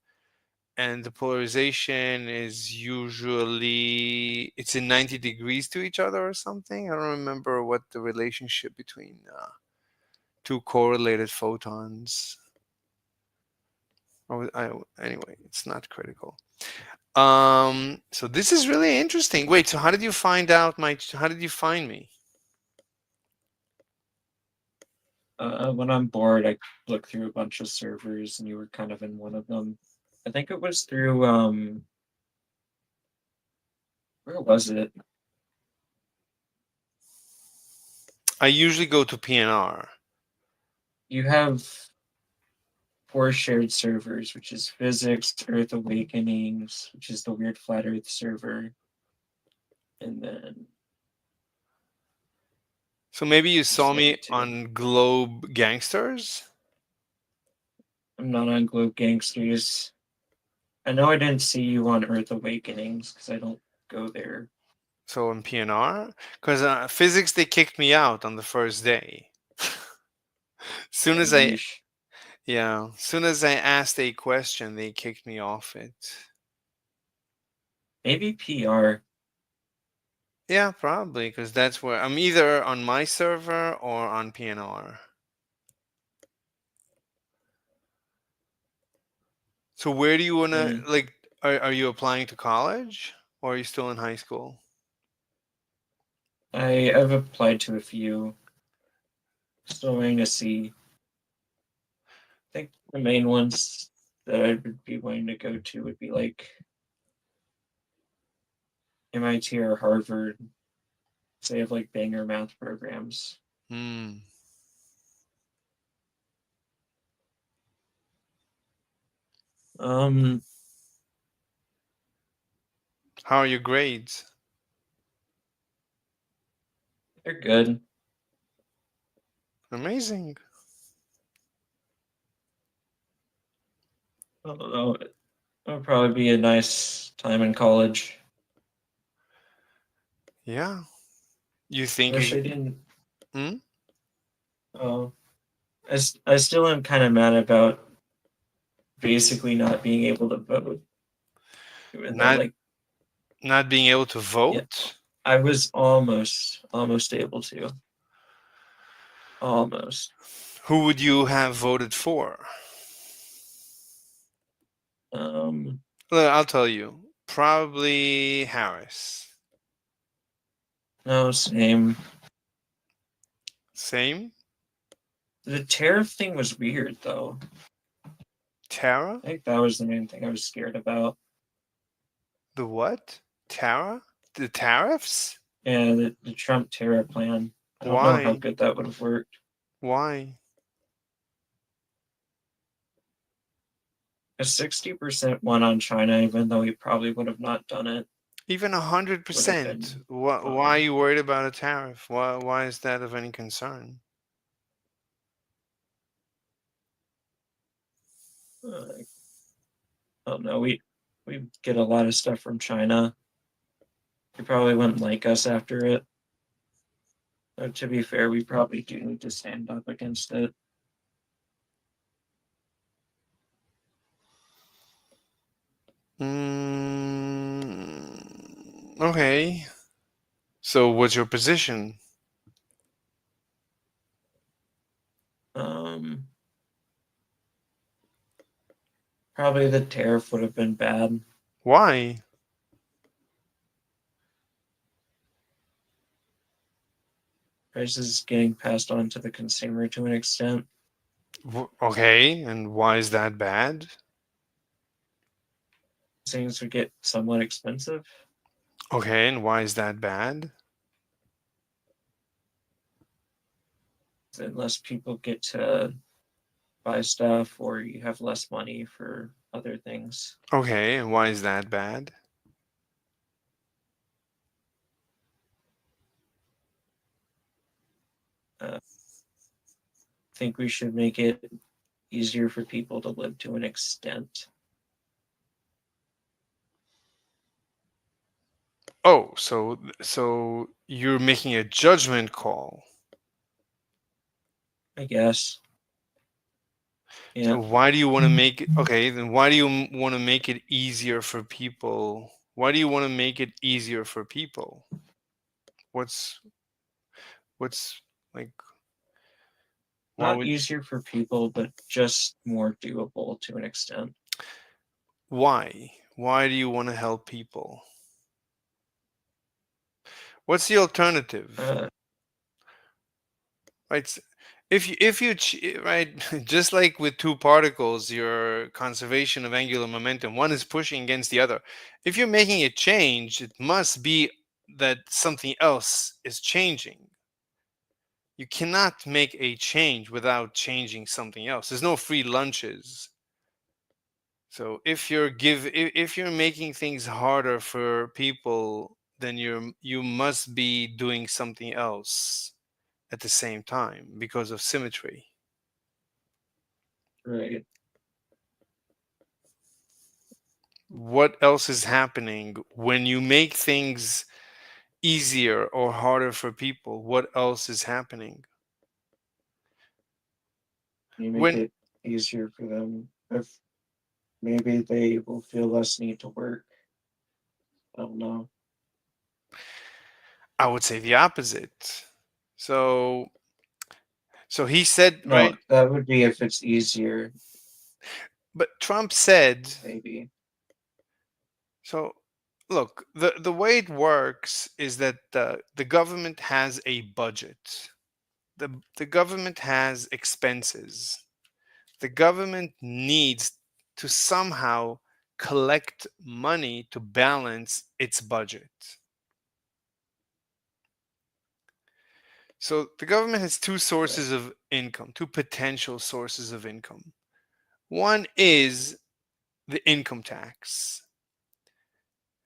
S1: and the polarization is usually it's in 90 degrees to each other or something. I don't remember what the relationship between two correlated photons. Anyway, it's not critical. So this is really interesting. Wait, so how did you find out how did you find me?
S8: when I'm bored, I look through a bunch of servers, and you were kind of in one of them. I think it was through where was it?
S1: I usually go to PNR.
S8: You have 4 shared servers, which is Physics, Earth Awakenings, which is the weird flat Earth server, and then
S1: So maybe you saw me
S8: Too.
S1: on Globe Gangsters?
S8: I'm not on Globe Gangsters. I know I didn't see you on Earth Awakenings because I don't go there.
S1: So on PNR? Because physics, they kicked me out on the first day. Soon as I,
S8: Yeesh.
S1: yeah, soon as I asked a question, they kicked me off it.
S8: Maybe PR.
S1: Yeah, probably, because that's where I'm either on my server or on PNR. So where do you want to, like, are you applying to college or are you still in high school?
S8: I've applied to a few. Still waiting to see. I think the main ones that I would be wanting to go to would be like MIT or Harvard. So they have like banger math programs.
S1: Hmm.
S8: Um,
S1: How are your grades?
S8: they're good.
S1: Amazing.
S8: I don't know. It'll probably be a nice time in college.
S1: Yeah. You think
S8: Wish
S1: you,
S8: I didn't.
S1: hmm?
S8: Oh, I still am kind of mad about basically not being able to vote, even though
S1: Not
S8: like
S1: not being able to
S8: yeah,
S1: vote?
S8: I was almost able to. Almost.
S1: Who would you have voted for?
S8: Um,
S1: Well, I'll tell you. Probably Harris.
S8: no, same.
S1: Same?
S8: The tariff thing was weird though.
S1: Tara?
S8: I think that was the main thing I was scared about.
S1: The what? Tara? The tariffs?
S8: Yeah, the Trump tariff plan. I don't know how
S1: Why?
S8: good that would have worked.
S1: Why?
S8: A 60% one on China, even though he probably would have not done it,
S1: Even
S8: would have
S1: 100%.
S8: been
S1: Why are
S8: fine.
S1: you worried about a tariff? Why is that of any concern?
S8: I don't know. We get a lot of stuff from China. They probably wouldn't like us after it. But to be fair, we probably do need to stand up against it.
S1: Okay. So what's your position?
S8: Um, Probably the tariff would have been bad.
S1: Why?
S8: Prices getting passed on to the consumer to an extent.
S1: Okay, and why is that bad?
S8: Things would get somewhat expensive.
S1: Okay, and why is that bad?
S8: Unless people get to buy stuff or you have less money for other things.
S1: Okay, and why is that bad?
S8: I think we should make it easier for people to live to an extent.
S1: Oh, so you're making a judgment call.
S8: I guess. Yeah.
S1: So why do you want to make it okay, then why do you want to make it easier for people? Why do you want to make it easier for people? What's what's like why
S8: Not
S1: would
S8: easier for people, but just more doable to an extent.
S1: why? Why do you want to help people? What's the alternative? Right. Right, just like with two particles, your conservation of angular momentum, one is pushing against the other. If you're making a change, it must be that something else is changing. You cannot make a change without changing something else. There's no free lunches. So if you're making things harder for people, then you must be doing something else. at the same time because of symmetry.
S8: Right.
S1: What else is happening when you make things easier or harder for people? What else is happening?
S8: You make
S1: When
S8: it easier for them. If maybe they will feel less need to work. I don't know.
S1: I would say the opposite. So he said,
S8: No,
S1: right?
S8: that would be if it's easier,
S1: But Trump said,
S8: maybe.
S1: so look, the way it works is that the government has a budget. The government has expenses. The government needs to somehow collect money to balance its budget. So the government has two
S8: Right.
S1: sources of income, two potential sources of income. One is the income tax,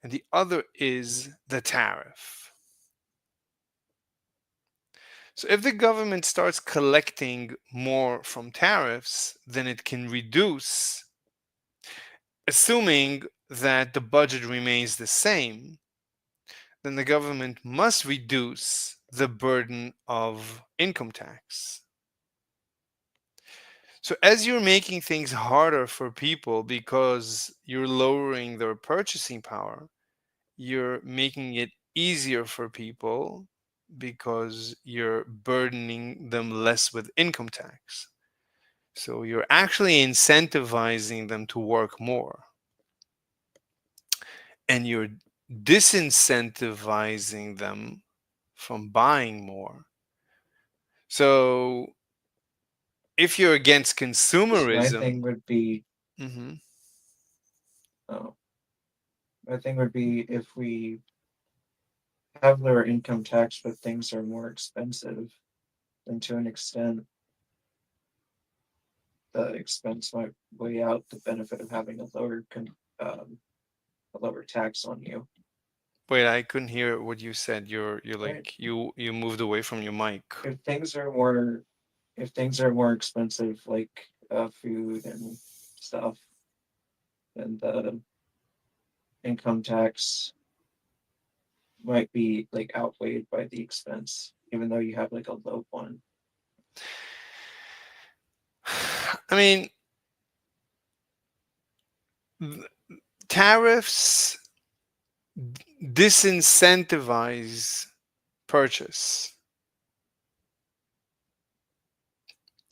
S1: and the other is the tariff. So if the government starts collecting more from tariffs, then it can reduce, assuming that the budget remains the same, then the government must reduce the burden of income tax. So as you're making things harder for people because you're lowering their purchasing power, you're making it easier for people because you're burdening them less with income tax. So you're actually incentivizing them to work more. And you're disincentivizing them from buying more. So if you're against
S8: Because my
S1: consumerism,
S8: thing would be,
S1: mhm,
S8: oh, my thing would be if we have lower income tax, but things are more expensive, then to an extent, the expense might weigh out the benefit of having a lower tax on you.
S1: wait, I couldn't hear what you said. You're
S8: Right.
S1: like you moved away from your mic.
S8: If things are more, if things are more expensive, like food and stuff, then the income tax might be like outweighed by the expense, even though you have like a low one.
S1: I mean, th- tariffs disincentivize purchase,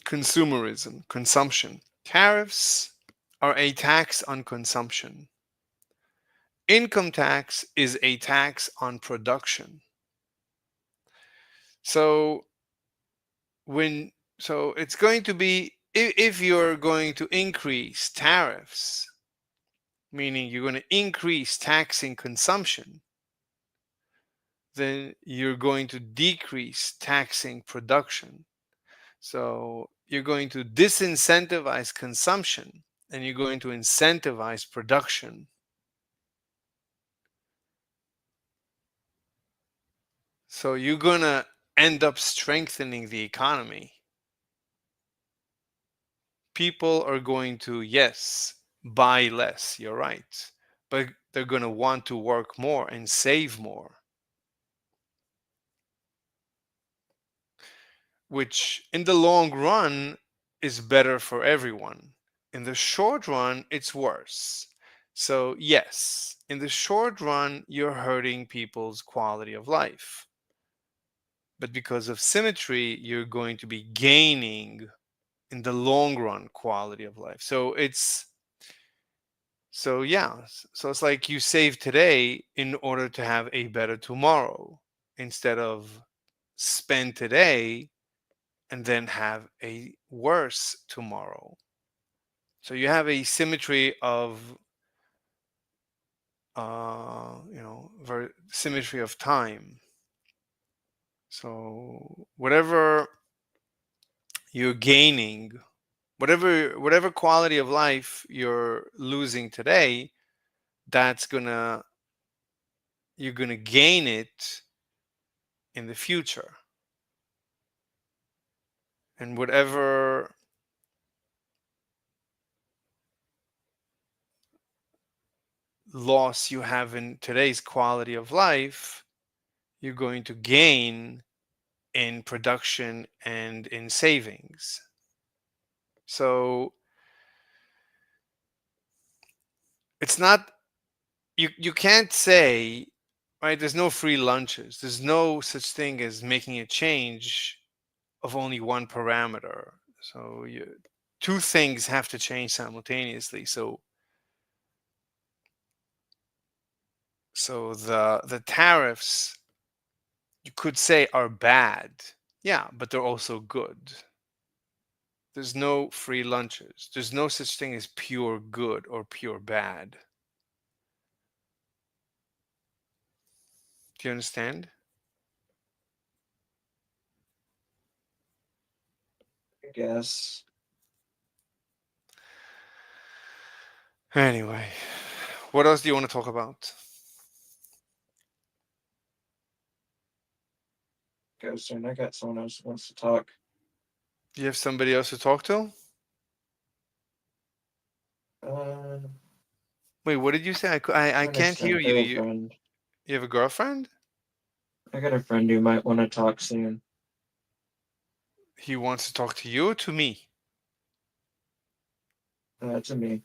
S1: consumerism, consumption. Tariffs are a tax on consumption. Income tax is a tax on production. So when so it's going to be if you're going to increase tariffs, meaning you're going to increase taxing consumption, then you're going to decrease taxing production. So you're going to disincentivize consumption and you're going to incentivize production. So you're going to end up strengthening the economy. People are going to, yes, buy less, you're right, but they're going to want to work more and save more, which in the long run is better for everyone. In the short run, it's worse. So, yes, in the short run, you're hurting people's quality of life. But because of symmetry, you're going to be gaining in the long run quality of life. So yeah, so it's like you save today in order to have a better tomorrow instead of spend today and then have a worse tomorrow. So you have a symmetry of symmetry of time. So whatever you're gaining, whatever quality of life you're losing today, that's gonna you're gonna gain it in the future. And whatever loss you have in today's quality of life, you're going to gain in production and in savings. So it's not, you can't say, right, there's no free lunches. There's no such thing as making a change of only one parameter. So two things have to change simultaneously. So the tariffs, you could say, are bad. Yeah, but they're also good. There's no free lunches. There's no such thing as pure good or pure bad. Do you understand?
S8: I guess.
S1: Anyway, what else do you want to talk about?
S8: Go soon. I got someone else who wants to talk.
S1: You have somebody else to talk to?
S8: Uh,
S1: Wait, what did you say? I can't hear you. You have a girlfriend?
S8: I got a friend who might want to talk soon.
S1: He wants to talk to you or to me?
S8: To me.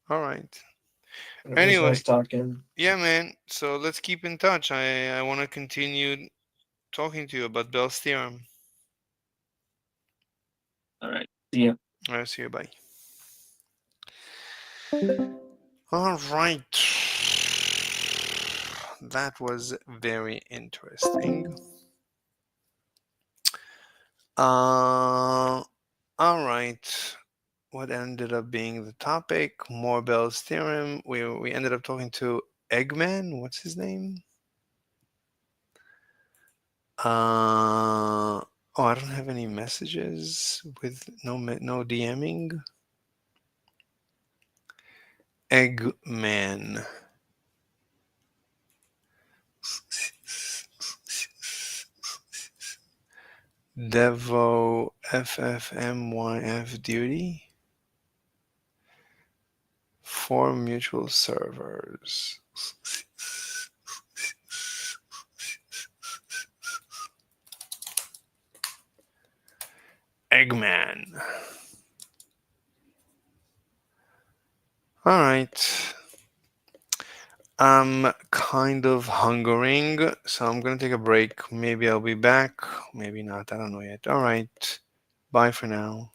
S1: All right.
S8: It was
S1: Anyway,
S8: nice talking.
S1: yeah, man. So let's keep in touch. I want to continue talking to you about Bell's theorem.
S8: All right. See ya.
S1: All right, see you. Bye. All right. That was very interesting. All right. What ended up being the topic? More Bell's theorem. We ended up talking to Eggman. What's his name? Oh, I don't have any messages with no DMing. Eggman. Devo FFMYF duty. 4 mutual servers. Eggman. All right. I'm kind of hungering, so I'm going to take a break. Maybe I'll be back. Maybe not. I don't know yet. All right. Bye for now.